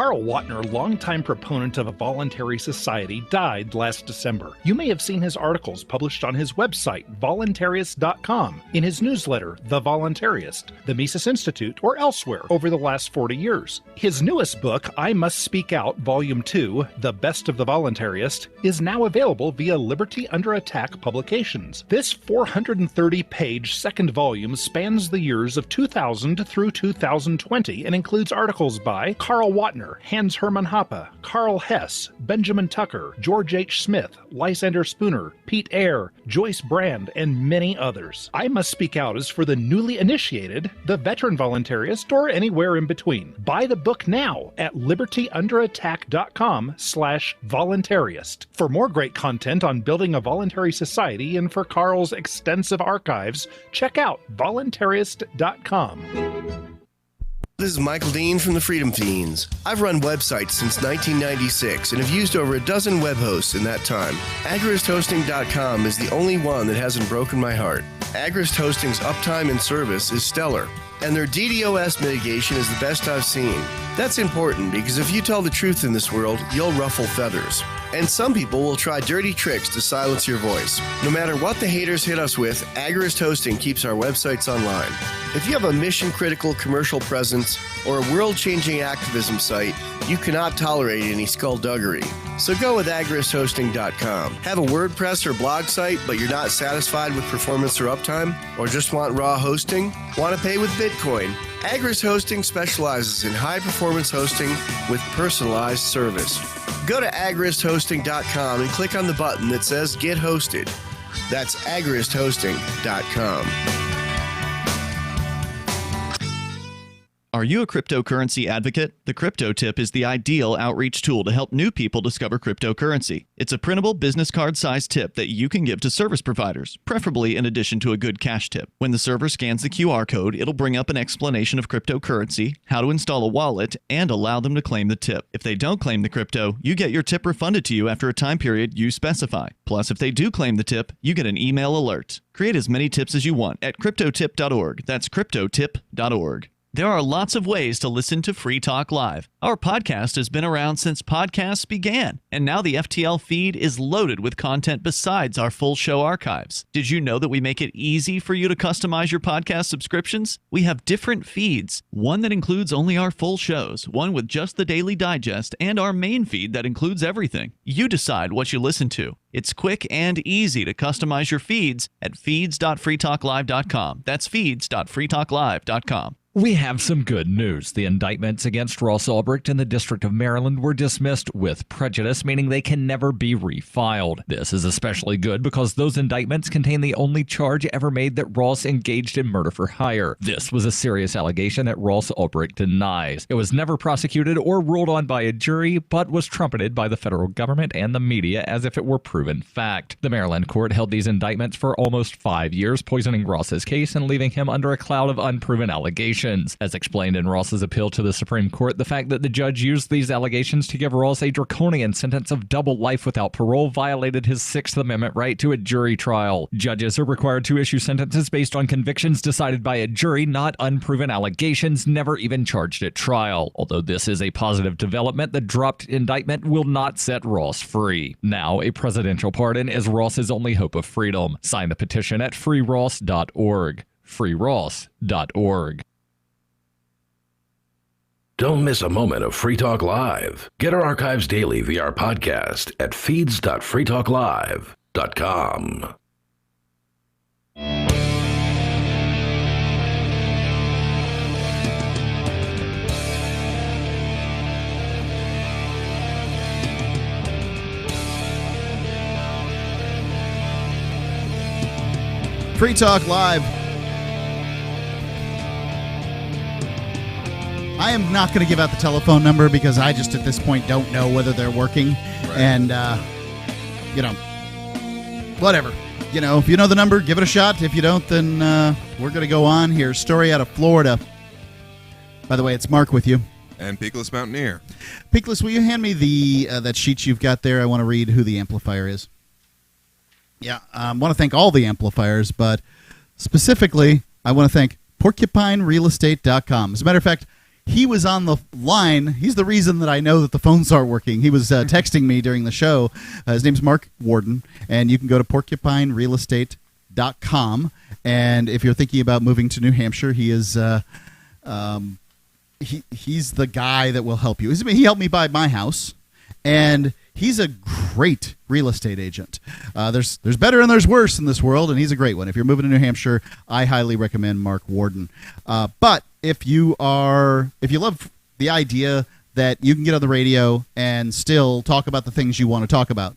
Carl Watner, longtime proponent of a voluntary society, died last December. You may have seen his articles published on his website, voluntarist.com, in his newsletter, The Voluntarist, the Mises Institute, or elsewhere over the last 40 years. His newest book, I Must Speak Out, Volume 2, The Best of the Voluntarist, is now available via Liberty Under Attack Publications. This 430-page second volume spans the years of 2000 through 2020 and includes articles by Carl Watner, Hans Hermann Hoppe, Karl Hess, Benjamin Tucker, George H. Smith, Lysander Spooner, Pete Eyre, Joyce Brand, and many others. I Must Speak Out is for the newly initiated, the veteran voluntarist, or anywhere in between. Buy the book now at libertyunderattack.com/voluntarist. For more great content on building a voluntary society and for Carl's extensive archives, check out voluntarist.com. This is Michael Dean from the Freedom Fiends. I've run websites since 1996 and have used over a dozen web hosts in that time. AgristHosting.com is the only one that hasn't broken my heart. Agrist Hosting's uptime and service is stellar, and their DDoS mitigation is the best I've seen. That's important because if you tell the truth in this world, you'll ruffle feathers. And some people will try dirty tricks to silence your voice. No matter what the haters hit us with, Agrist Hosting keeps our websites online. If you have a mission-critical commercial presence or a world-changing activism site, you cannot tolerate any skullduggery. So go with agristhosting.com. Have a WordPress or blog site, but you're not satisfied with performance or uptime? Or just want raw hosting? Want to pay with Bitcoin? Agrist Hosting specializes in high-performance hosting with personalized service. Go to agristhosting.com and click on the button that says Get Hosted. That's agristhosting.com. Are you a cryptocurrency advocate? The Crypto Tip is the ideal outreach tool to help new people discover cryptocurrency. It's a printable business card-sized tip that you can give to service providers, preferably in addition to a good cash tip. When the server scans the QR code, it'll bring up an explanation of cryptocurrency, how to install a wallet, and allow them to claim the tip. If they don't claim the crypto, you get your tip refunded to you after a time period you specify. Plus, if they do claim the tip, you get an email alert. Create as many tips as you want at cryptotip.org. That's cryptotip.org. There are lots of ways to listen to Free Talk Live. Our podcast has been around since podcasts began, and now the FTL feed is loaded with content besides our full show archives. Did you know that we make it easy for you to customize your podcast subscriptions? We have different feeds, one that includes only our full shows, one with just the Daily Digest, and our main feed that includes everything. You decide what you listen to. It's quick and easy to customize your feeds at feeds.freetalklive.com. That's feeds.freetalklive.com. We have some good news. The indictments against Ross Ulbricht in the District of Maryland were dismissed with prejudice, meaning they can never be refiled. This is especially good because those indictments contain the only charge ever made that Ross engaged in murder for hire. This was a serious allegation that Ross Ulbricht denies. It was never prosecuted or ruled on by a jury, but was trumpeted by the federal government and the media as if it were proven fact. The Maryland court held these indictments for almost 5 years, poisoning Ross's case and leaving him under a cloud of unproven allegations. As explained in Ross's appeal to the Supreme Court, the fact that the judge used these allegations to give Ross a draconian sentence of double life without parole violated his Sixth Amendment right to a jury trial. Judges are required to issue sentences based on convictions decided by a jury, not unproven allegations never even charged at trial. Although this is a positive development, the dropped indictment will not set Ross free. Now, a presidential pardon is Ross's only hope of freedom. Sign the petition at freeross.org. freeross.org. Don't miss a moment of Free Talk Live. Get our archives daily via our podcast at feeds.freetalklive.com. Free Talk Live. I am not going to give out the telephone number because I just at this point don't know whether they're working. Right. And, whatever. If you know the number, give it a shot. If you don't, then we're going to go on here. Story out of Florida. By the way, it's Mark with you. And Peakless Mountaineer. Peakless, will you hand me that sheet you've got there? I want to read who the amplifier is. Yeah, I want to thank all the amplifiers, but specifically, I want to thank PorcupineRealEstate.com. As a matter of fact, he was on the line. He's the reason that I know that the phones aren't working. He was texting me during the show. His name's Mark Warden, and you can go to porcupinerealestate.com. And if you're thinking about moving to New Hampshire, he is he's the guy that will help you. He helped me buy my house, and he's a great real estate agent. There's better and there's worse in this world, and he's a great one. If you're moving to New Hampshire, I highly recommend Mark Warden. But if you love the idea that you can get on the radio and still talk about the things you want to talk about,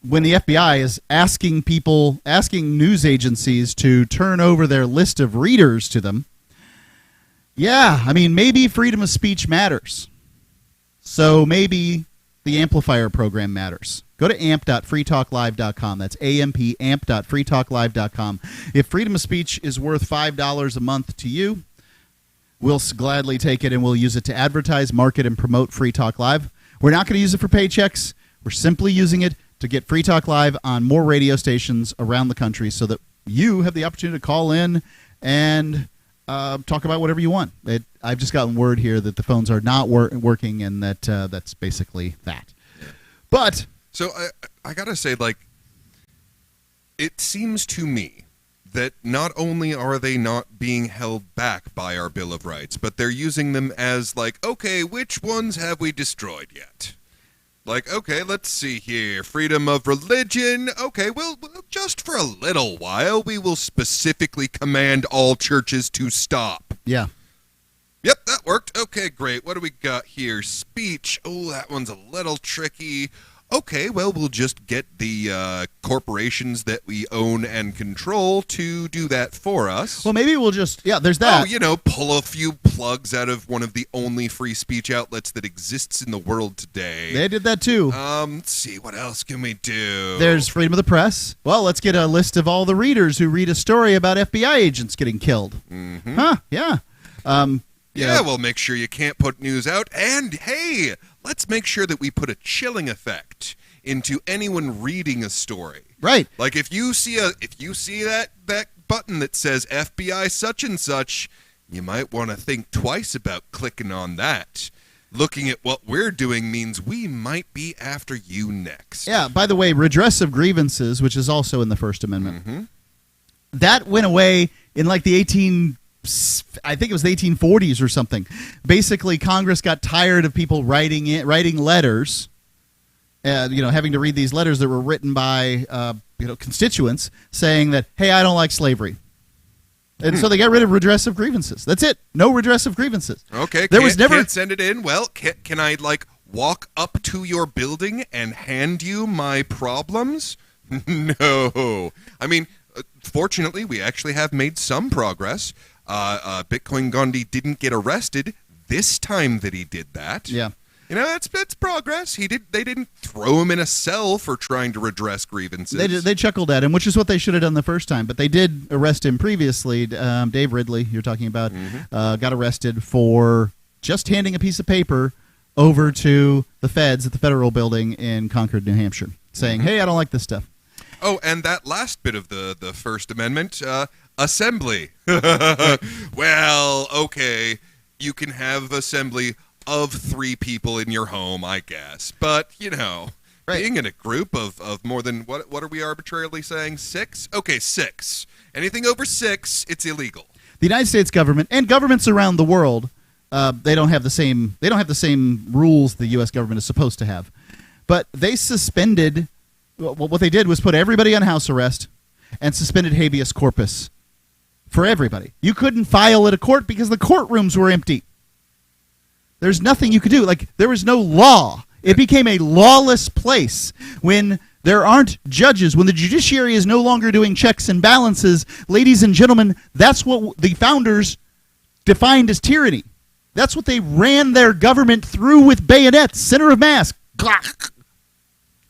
when the FBI is asking news agencies to turn over their list of readers to them, maybe freedom of speech matters. So maybe the amplifier program matters. Go to amp.freetalklive.com. That's amp.freetalklive.com. If freedom of speech is worth $5 a month to you, we'll gladly take it and we'll use it to advertise, market, and promote Free Talk Live. We're not going to use it for paychecks. We're simply using it to get Free Talk Live on more radio stations around the country so that you have the opportunity to call in and talk about whatever you want. I've just gotten word here that the phones are not working, and that's basically that. But so I gotta say, it seems to me that not only are they not being held back by our Bill of Rights, but they're using them as okay, which ones have we destroyed yet? Okay, let's see here. Freedom of religion. Okay, well, just for a little while, we will specifically command all churches to stop. Yeah. Yep, that worked. Okay, great. What do we got here? Speech. Oh, that one's a little tricky. Okay, well, we'll just get the corporations that we own and control to do that for us. Well, maybe we'll just, there's that. Oh, pull a few plugs out of one of the only free speech outlets that exists in the world today. They did that too. Let's see, what else can we do? There's freedom of the press. Well, let's get a list of all the readers who read a story about FBI agents getting killed. Mm-hmm. Huh, yeah. Well, make sure you can't put news out. And, hey, let's make sure that we put a chilling effect into anyone reading a story. Right. If you see that button that says FBI such and such, you might want to think twice about clicking on that. Looking at what we're doing means we might be after you next. Yeah, by the way, redress of grievances, which is also in the First Amendment, that went away in the I think it was the 1840s or something. Basically, Congress got tired of people writing letters, having to read these letters that were written by constituents saying that, hey, I don't like slavery. And so they got rid of redress of grievances. That's it. No redress of grievances. Okay, can't send it in. Well, can I walk up to your building and hand you my problems? No. I mean, fortunately, we actually have made some progress. Bitcoin Gandhi didn't get arrested this time that he did that. Yeah. That's progress. They didn't throw him in a cell for trying to redress grievances. They chuckled at him, which is what they should have done the first time. But they did arrest him previously. Dave Ridley, you're talking about, got arrested for just handing a piece of paper over to the feds at the federal building in Concord, New Hampshire, saying, hey, I don't like this stuff. Oh, and that last bit of the First Amendment, assembly. Well, okay, you can have assembly of 3 people in your home, I guess. But, being in a group of more than, what are we arbitrarily saying, 6? Okay, 6. Anything over 6, it's illegal. The United States government and governments around the world, they don't have the same rules the U.S. government is supposed to have. But they suspended, what they did was put everybody on house arrest and suspended habeas corpus for everybody. You couldn't file at a court because the courtrooms were empty. There's nothing you could do. There was no law. It became a lawless place when there aren't judges, when the judiciary is no longer doing checks and balances. Ladies and gentlemen, that's what the founders defined as tyranny. That's what they ran their government through with bayonets, center of mass.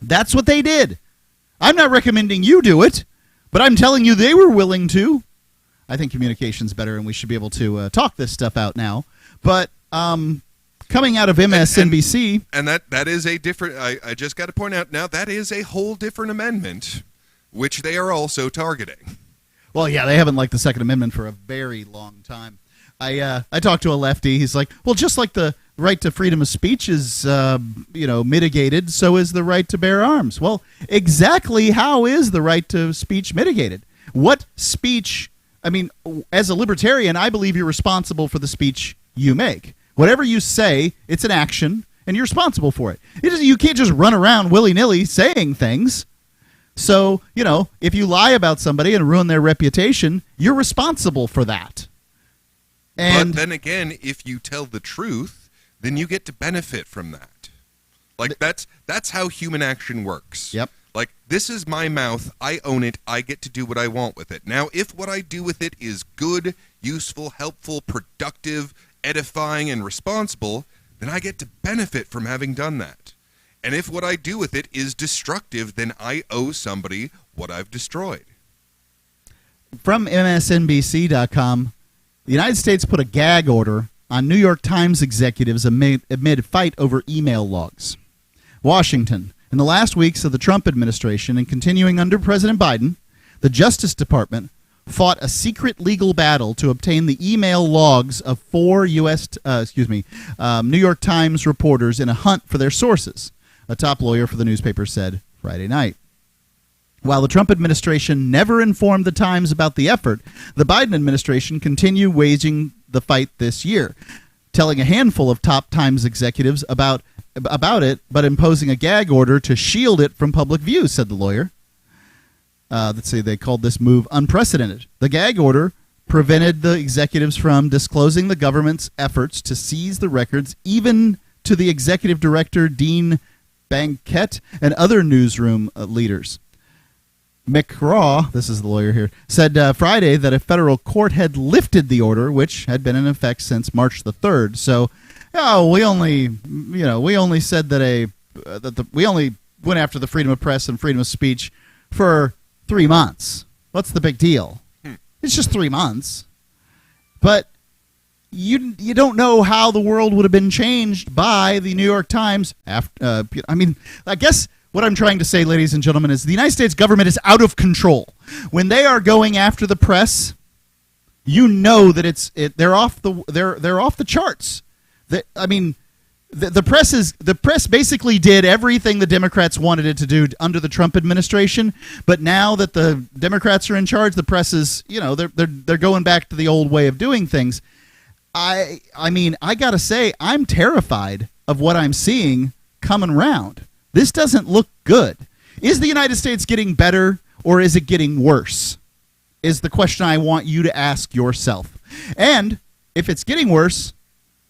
That's what they did. I'm not recommending you do it, but I'm telling you they were willing to. I think communication's better, and we should be able to talk this stuff out now. But coming out of MSNBC... And that is a different... I just got to point out now, that is a whole different amendment, which they are also targeting. Well, yeah, they haven't liked the Second Amendment for a very long time. I talked to a lefty. He's like, well, just like the right to freedom of speech is, mitigated, so is the right to bear arms. Well, exactly how is the right to speech mitigated? What speech? I mean, as a libertarian, I believe you're responsible for the speech you make. Whatever you say, it's an action, and you're responsible for it. You can't just run around willy-nilly saying things. So, if you lie about somebody and ruin their reputation, you're responsible for that. But then again, if you tell the truth, then you get to benefit from that. Like, that's how human action works. Yep. Like, this is my mouth. I own it. I get to do what I want with it. Now, if what I do with it is good, useful, helpful, productive, edifying, and responsible, then I get to benefit from having done that. And if what I do with it is destructive, then I owe somebody what I've destroyed. From MSNBC.com, the United States put a gag order on New York Times executives amid fight over email logs. Washington. In the last weeks of the Trump administration and continuing under President Biden, the Justice Department fought a secret legal battle to obtain the email logs of 4 New York Times reporters in a hunt for their sources, a top lawyer for the newspaper said Friday night. While the Trump administration never informed the Times about the effort, the Biden administration continued waging the fight this year, telling a handful of top Times executives about it, but imposing a gag order to shield it from public view, said the lawyer. Let's see, they called this move unprecedented. The gag order prevented the executives from disclosing the government's efforts to seize the records, even to the executive director, Dean Bankett, and other newsroom leaders. McCraw, this is the lawyer here, said Friday that a federal court had lifted the order, which had been in effect since March the 3rd. So, we only said that we only went after the freedom of press and freedom of speech for 3 months. What's the big deal? It's just 3 months. But you don't know how the world would have been changed by the New York Times after. I guess what I'm trying to say, ladies and gentlemen, is the United States government is out of control. When they are going after the press, you know that they're off the charts. The press basically did everything the Democrats wanted it to do under the Trump administration, but now that the Democrats are in charge, the press is, they're going back to the old way of doing things. I gotta say, I'm terrified of what I'm seeing coming around. This doesn't look good. Is the United States getting better, or is it getting worse? Is the question I want you to ask yourself. And if it's getting worse,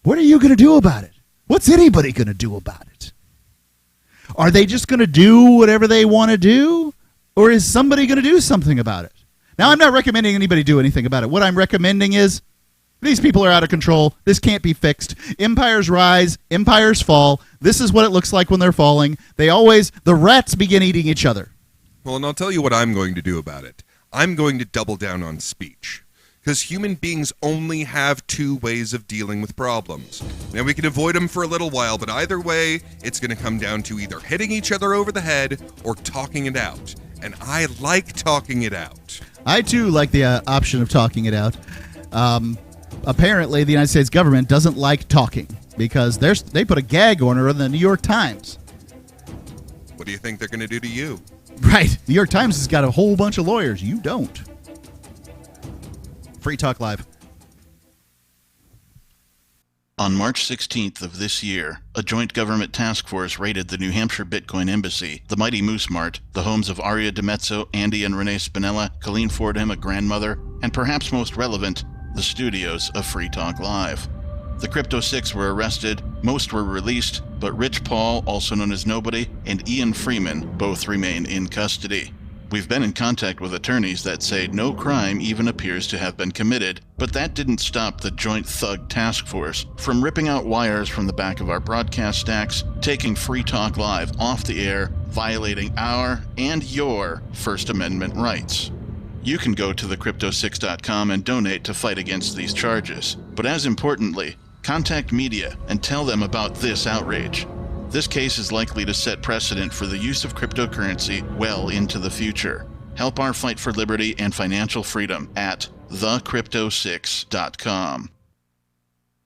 what are you going to do about it? What's anybody going to do about it? Are they just going to do whatever they want to do, or is somebody going to do something about it? Now, I'm not recommending anybody do anything about it. What I'm recommending is these people are out of control. This can't be fixed. Empires rise, empires fall. This is what it looks like when they're falling. The rats begin eating each other. Well, and I'll tell you what I'm going to do about it. I'm going to double down on speech. Because human beings only have 2 ways of dealing with problems. Now, we can avoid them for a little while, but either way, it's going to come down to either hitting each other over the head or talking it out. And I like talking it out. I, too, like the option of talking it out. Apparently, the United States government doesn't like talking because they put a gag order on the New York Times. What do you think they're going to do to you? Right. The New York Times has got a whole bunch of lawyers. You don't. Free Talk Live. On March 16th of this year, a joint government task force raided the New Hampshire Bitcoin Embassy, the Mighty Moose Mart, the homes of Aria DiMezzo, Andy and Renee Spinella, Colleen Fordham, a grandmother, and perhaps most relevant, the studios of Free Talk Live. The Crypto Six were arrested, most were released, but Rich Paul, also known as Nobody, and Ian Freeman both remain in custody. We've been in contact with attorneys that say no crime even appears to have been committed, but that didn't stop the Joint Thug Task Force from ripping out wires from the back of our broadcast stacks, taking Free Talk Live off the air, violating our and your First Amendment rights. You can go to thecrypto6.com and donate to fight against these charges. But as importantly, contact media and tell them about this outrage. This case is likely to set precedent for the use of cryptocurrency well into the future. Help our fight for liberty and financial freedom at thecrypto6.com.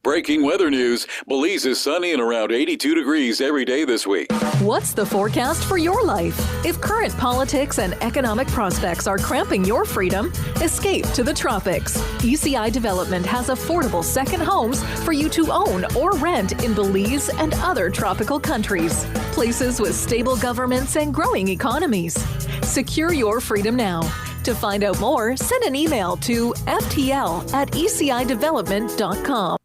Breaking weather news. Belize is sunny and around 82 degrees every day this week. What's the forecast for your life? If current politics and economic prospects are cramping your freedom, escape to the tropics. ECI Development has affordable second homes for you to own or rent in Belize and other tropical countries. Places with stable governments and growing economies. Secure your freedom now. To find out more, send an email to ftl@ecidevelopment.com.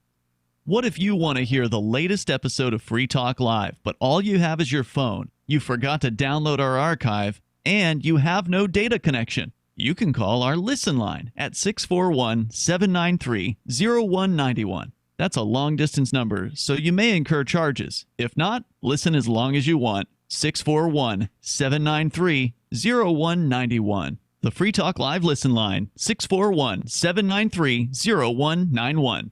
What if you want to hear the latest episode of Free Talk Live, but all you have is your phone, you forgot to download our archive, and you have no data connection? You can call our Listen line at 641-793-0191. That's a long-distance number, so you may incur charges. If not, listen as long as you want. 641-793-0191. The Free Talk Live Listen line, 641-793-0191.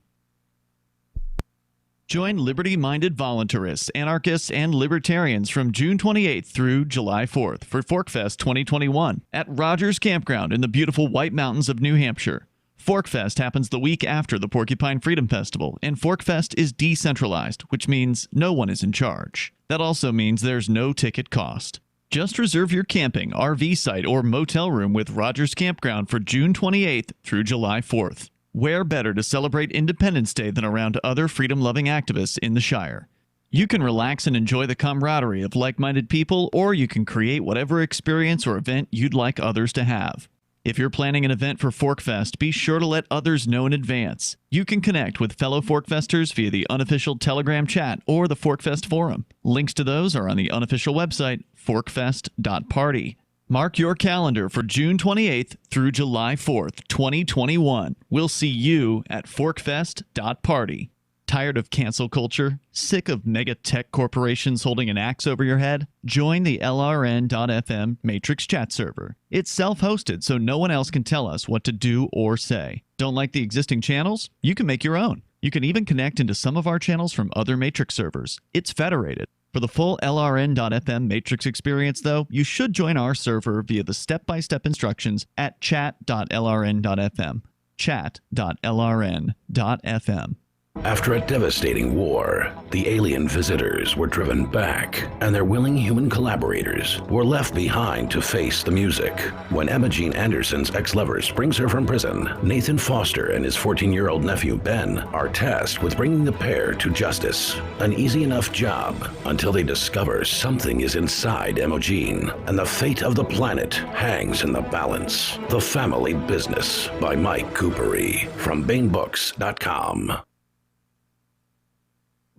Join liberty-minded voluntarists, anarchists, and libertarians from June 28th through July 4th for ForkFest 2021 at Rogers Campground in the beautiful White Mountains of New Hampshire. ForkFest happens the week after the Porcupine Freedom Festival, and ForkFest is decentralized, which means no one is in charge. That also means there's no ticket cost. Just reserve your camping, RV site, or motel room with Rogers Campground for June 28th through July 4th. Where better to celebrate Independence Day than around other freedom-loving activists in the Shire? You can relax and enjoy the camaraderie of like-minded people, or you can create whatever experience or event you'd like others to have. If you're planning an event for ForkFest, be sure to let others know in advance. You can connect with fellow ForkFesters via the unofficial Telegram chat or the ForkFest forum. Links to those are on the unofficial website, forkfest.party. Mark your calendar for June 28th through July 4th, 2021. We'll see you at forkfest.party. Tired of cancel culture? Sick of mega tech corporations holding an axe over your head? Join the LRN.FM Matrix chat server. It's self-hosted, so no one else can tell us what to do or say. Don't like the existing channels? You can make your own. You can even connect into some of our channels from other Matrix servers. It's federated. For the full LRN.FM Matrix experience, though, you should join our server via the step-by-step instructions at chat.lrn.fm. Chat.lrn.fm. After a devastating war, the alien visitors were driven back, and their willing human collaborators were left behind to face the music. When Emma Jean Anderson's ex-lover springs her from prison, Nathan Foster and his 14-year-old nephew Ben are tasked with bringing the pair to justice. An easy enough job until they discover something is inside Emma Jean, and the fate of the planet hangs in the balance. The Family Business by Mike Coopery from BaneBooks.com.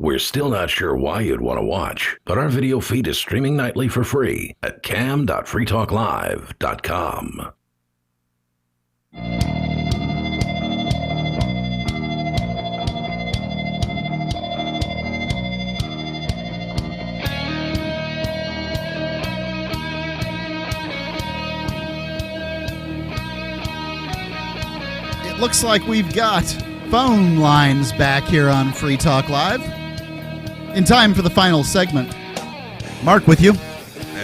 We're still not sure why you'd want to watch, but our video feed is streaming nightly for free at cam.freetalklive.com. It looks like we've got phone lines back here on Free Talk Live. In time for the final segment. Mark with you.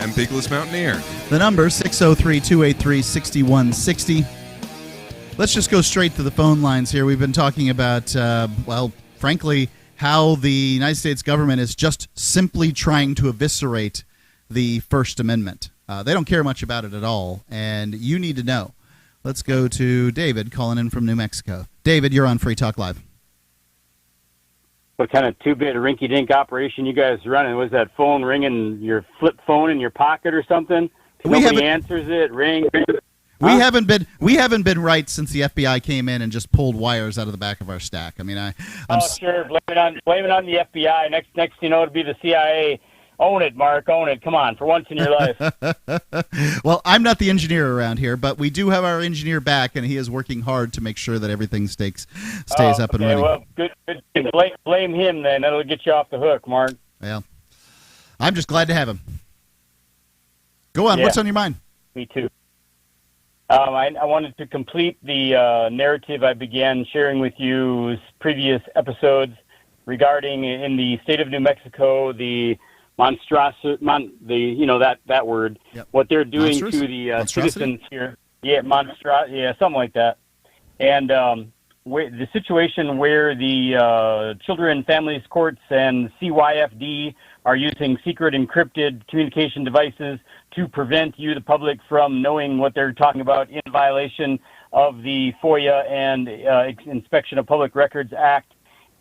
And Bigless Mountaineer. The number 603-283-6160. Let's just go straight to the phone lines here. We've been talking about, frankly, how the United States government is just simply trying to eviscerate the First Amendment. They don't care much about it at all, and you need to know. Let's go to David calling in from New Mexico. David, you're on Free Talk Live. What kind of two-bit rinky-dink operation you guys running? Was that phone ringing, your flip phone in your pocket or something? Nobody answers it. Ring. We haven't been right since the FBI came in and just pulled wires out of the back of our stack. I mean, sure. Blame it on the FBI. Next, you know, it'll be the CIA. Own it, Mark. Own it. Come on, for once in your life. Well, I'm not the engineer around here, but we do have our engineer back, and he is working hard to make sure that everything stays up and running. Well, good. Blame him then. That'll get you off the hook, Mark. Well, I'm just glad to have him. Go on. Yeah. What's on your mind? Me too. I wanted to complete the narrative I began sharing with you previous episodes regarding in the state of New Mexico the that word. Yep. What they're doing to the citizens here. Yeah, something like that. And the situation where the Children and Families Courts and CYFD are using secret encrypted communication devices to prevent you, the public, from knowing what they're talking about in violation of the FOIA and Inspection of Public Records Act.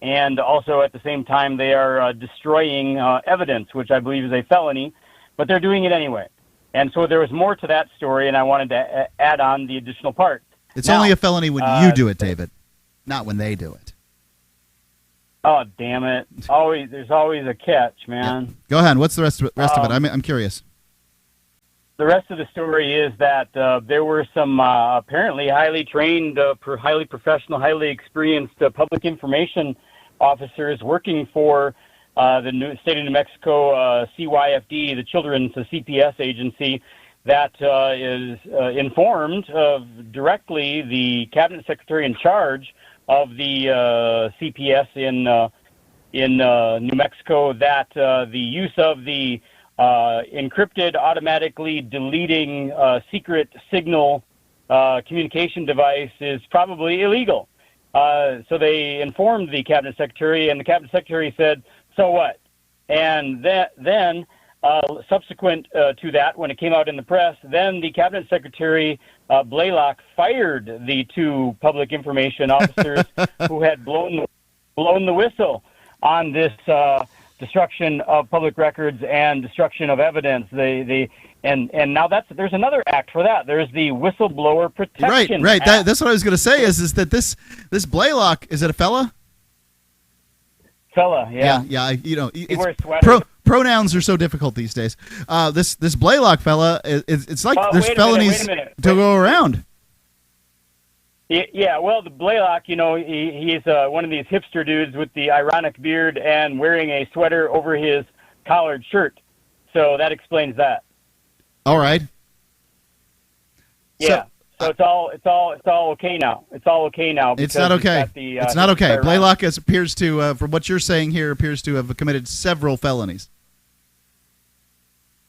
And also at the same time, they are destroying evidence, which I believe is a felony, but they're doing it anyway. And so there was more to that story, and I wanted to add on the additional part. It's only a felony when you do it, David, not when they do it. Oh, damn it. There's always a catch, man. Yeah. Go ahead. What's the rest of it? I'm curious. The rest of the story is that there were some apparently highly trained, highly professional, highly experienced public information officers working for the state of New Mexico CYFD, the Children's CPS agency, that is informed of directly the cabinet secretary in charge of the CPS in New Mexico that the use of the encrypted, automatically deleting secret signal communication device is probably illegal. So they informed the cabinet secretary, and the cabinet secretary said, "So what?" And then subsequent to that, when it came out in the press, then the cabinet secretary, Blaylock, fired the two public information officers who had blown the whistle on this destruction of public records and destruction of evidence. And now there's another act for that. There's the Whistleblower Protection Right. Act. That's what I was going to say. Is that this Blaylock? Is it a fella? Fella, yeah. He wears sweaters. Pronouns are so difficult these days. This Blaylock fella, it's like there's felonies to go around. Yeah, well, the Blaylock, he's one of these hipster dudes with the ironic beard and wearing a sweater over his collared shirt. So that explains that. All right. Yeah. So it's all okay now. It's all okay now. It's not okay. It's not okay. Blaylock appears to, from what you're saying here, appears to have committed several felonies.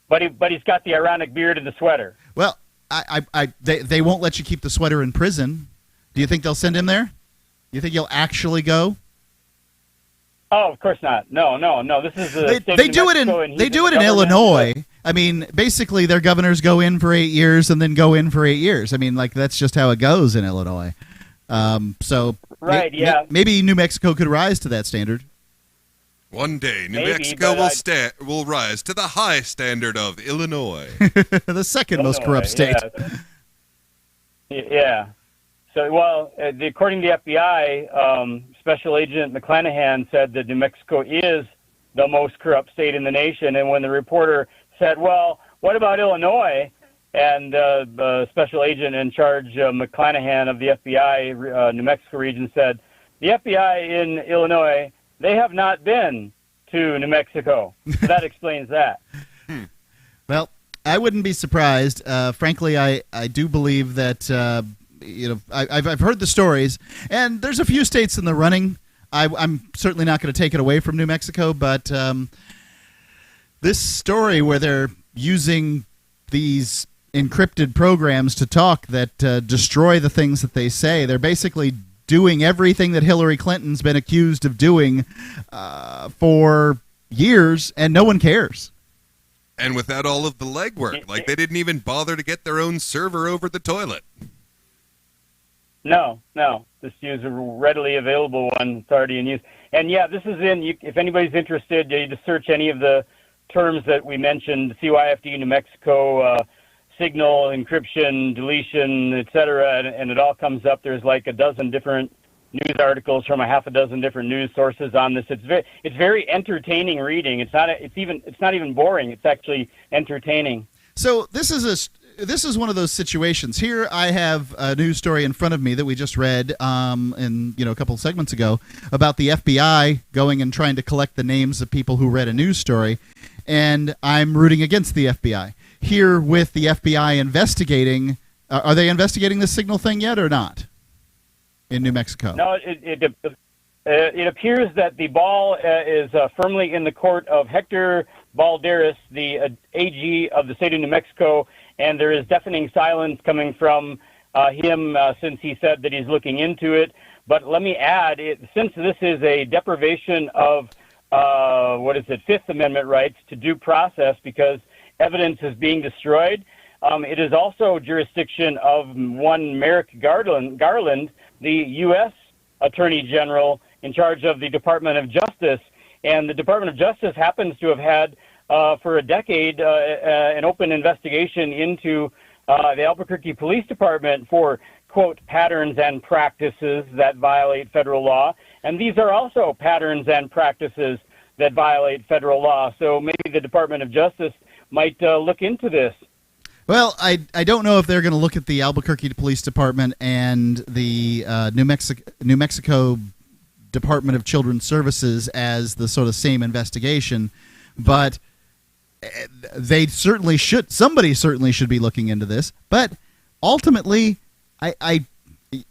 But he's got the ironic beard and the sweater. Well, they won't let you keep the sweater in prison. Do you think they'll send him there? Do you think he'll actually go? Oh, of course not. No. This is they do it in Illinois. I mean, basically, their governors go in for 8 years and then go in for 8 years. I mean, like that's just how it goes in Illinois. Maybe New Mexico could rise to that standard. One day, New Mexico will rise to the high standard of Illinois, the second most corrupt state. Yeah. So, well, according to the FBI, Special Agent McClanahan said that New Mexico is the most corrupt state in the nation. And when the reporter said, "Well, what about Illinois?" and Special Agent in charge, McClanahan of the FBI New Mexico region, said, "The FBI in Illinois, they have not been to New Mexico." So that explains that. Well, I wouldn't be surprised. Frankly, I do believe that I've heard the stories, and there's a few states in the running. I'm certainly not going to take it away from New Mexico, but this story where they're using these encrypted programs to talk that destroy the things that they say, they're basically doing everything that Hillary Clinton's been accused of doing for years, and no one cares. And without all of the legwork, like they didn't even bother to get their own server over the toilet. No. Just use a readily available one. It's already in use. And yeah, this is if anybody's interested, you just search any of the terms that we mentioned, CYFD, New Mexico, signal, encryption, deletion, etc., and it all comes up. There's like a dozen different news articles from a half a dozen different news sources on this. It's very entertaining reading. It's not even boring. It's actually entertaining. So this is one of those situations. Here I have a news story in front of me that we just read a couple of segments ago about the FBI going and trying to collect the names of people who read a news story, and I'm rooting against the FBI. Here with the FBI investigating, are they investigating the signal thing yet or not in New Mexico? No, it appears that the ball is firmly in the court of Hector Balderas, the AG of the state of New Mexico, and there is deafening silence coming from him since he said that he's looking into it. But let me add, since this is a deprivation of, Fifth Amendment rights to due process because evidence is being destroyed, it is also jurisdiction of one Merrick Garland, the U.S. Attorney General in charge of the Department of Justice. And the Department of Justice happens to have had, for a decade, an open investigation into the Albuquerque Police Department for, quote, patterns and practices that violate federal law. And these are also patterns and practices that violate federal law. So maybe the Department of Justice might look into this. Well, I don't know if they're going to look at the Albuquerque Police Department and the New Mexico Department of Children's Services as the sort of same investigation, but they certainly should. Somebody certainly should be looking into this. But ultimately, I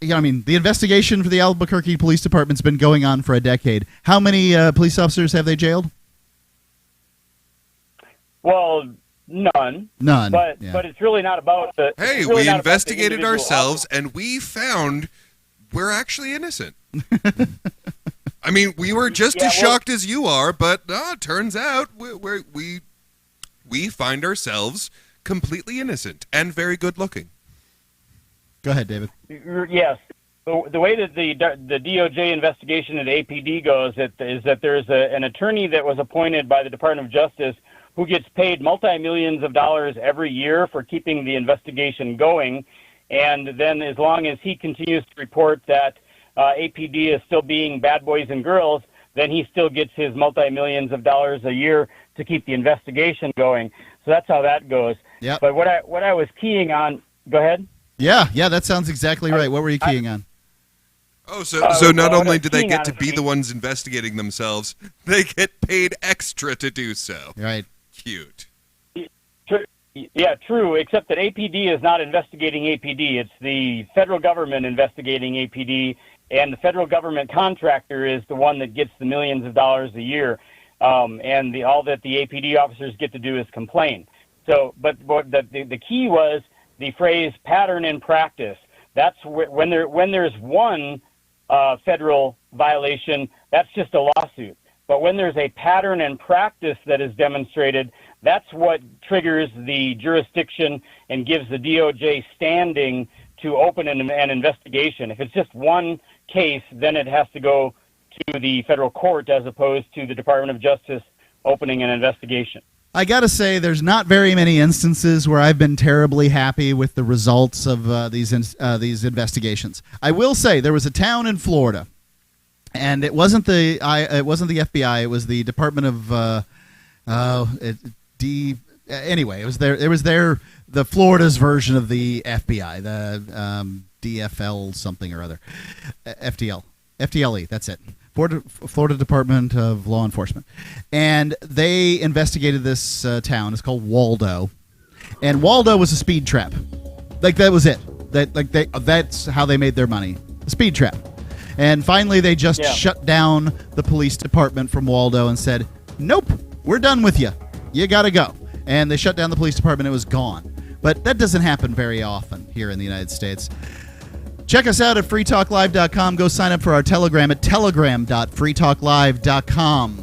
mean, the investigation for the Albuquerque Police Department's been going on for a decade. How many police officers have they jailed? Well, none. But it's really not about the. Hey, really we investigated ourselves, and we found we're actually innocent. I mean, we were just as shocked as you are, but turns out we find ourselves completely innocent and very good looking. Go ahead, David. Yes. The way that the DOJ investigation at APD goes is that there's an attorney that was appointed by the Department of Justice who gets paid multi-millions of dollars every year for keeping the investigation going. And then as long as he continues to report that APD is still being bad boys and girls, then he still gets his multi-millions of dollars a year to keep the investigation going. So that's how that goes. Yep. But what I was keying on, go ahead. Yeah, that sounds exactly right. What were you keying on? Oh, so not only do they get to be the ones investigating themselves, they get paid extra to do so. Right. Cute. Yeah, true, except that APD is not investigating APD. It's the federal government investigating APD, and the federal government contractor is the one that gets the millions of dollars a year. And all that the APD officers get to do is complain. So, but the key was the phrase pattern and practice. That's when there's one federal violation, that's just a lawsuit. But when there's a pattern and practice that is demonstrated, that's what triggers the jurisdiction and gives the DOJ standing to open an investigation. If it's just one case, then it has to go to the federal court as opposed to the Department of Justice opening an investigation. I got to say, there's not very many instances where I've been terribly happy with the results of these investigations. I will say there was a town in Florida, and it wasn't the FBI. It was the Department of anyway. It was the Florida's version of the FBI, the DFL something or other, FDLE. That's it. Florida Department of Law Enforcement, and they investigated this town. It's called Waldo, and Waldo was a speed trap. Like that was it. That's how they made their money. A speed trap. And finally, they just shut down the police department from Waldo and said, "Nope, we're done with you. You got to go." And they shut down the police department. It was gone. But that doesn't happen very often here in the United States. Check us out at freetalklive.com. Go sign up for our Telegram at telegram.freetalklive.com.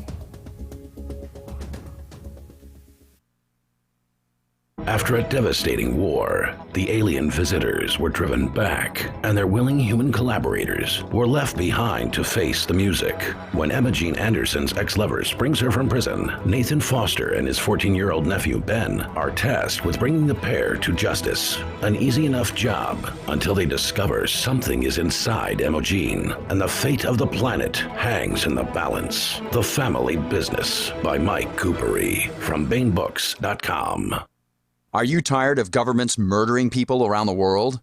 After a devastating war, the alien visitors were driven back, and their willing human collaborators were left behind to face the music. When Emma Jean Anderson's ex-lover springs her from prison, Nathan Foster and his 14-year-old nephew Ben are tasked with bringing the pair to justice. An easy enough job until they discover something is inside Emma Jean, and the fate of the planet hangs in the balance. The Family Business by Mike Coopery from BaneBooks.com. Are you tired of governments murdering people around the world?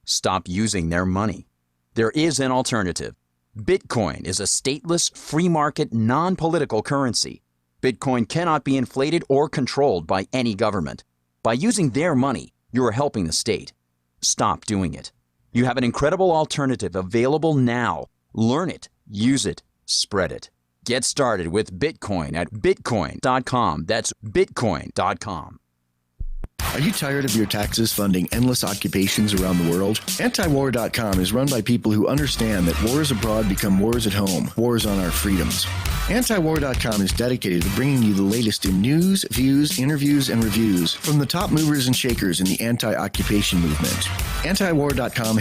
Stop using their money. There is an alternative. Bitcoin is a stateless, free market, non-political currency. Bitcoin cannot be inflated or controlled by any government. By using their money, you are helping the state. Stop doing it. You have an incredible alternative available now. Learn it, use it, spread it. Get started with Bitcoin at bitcoin.com. That's bitcoin.com. Are you tired of your taxes funding endless occupations around the world? Antiwar.com is run by people who understand that wars abroad become wars at home, wars on our freedoms. Antiwar.com is dedicated to bringing you the latest in news, views, interviews, and reviews from the top movers and shakers in the anti-occupation movement. Antiwar.com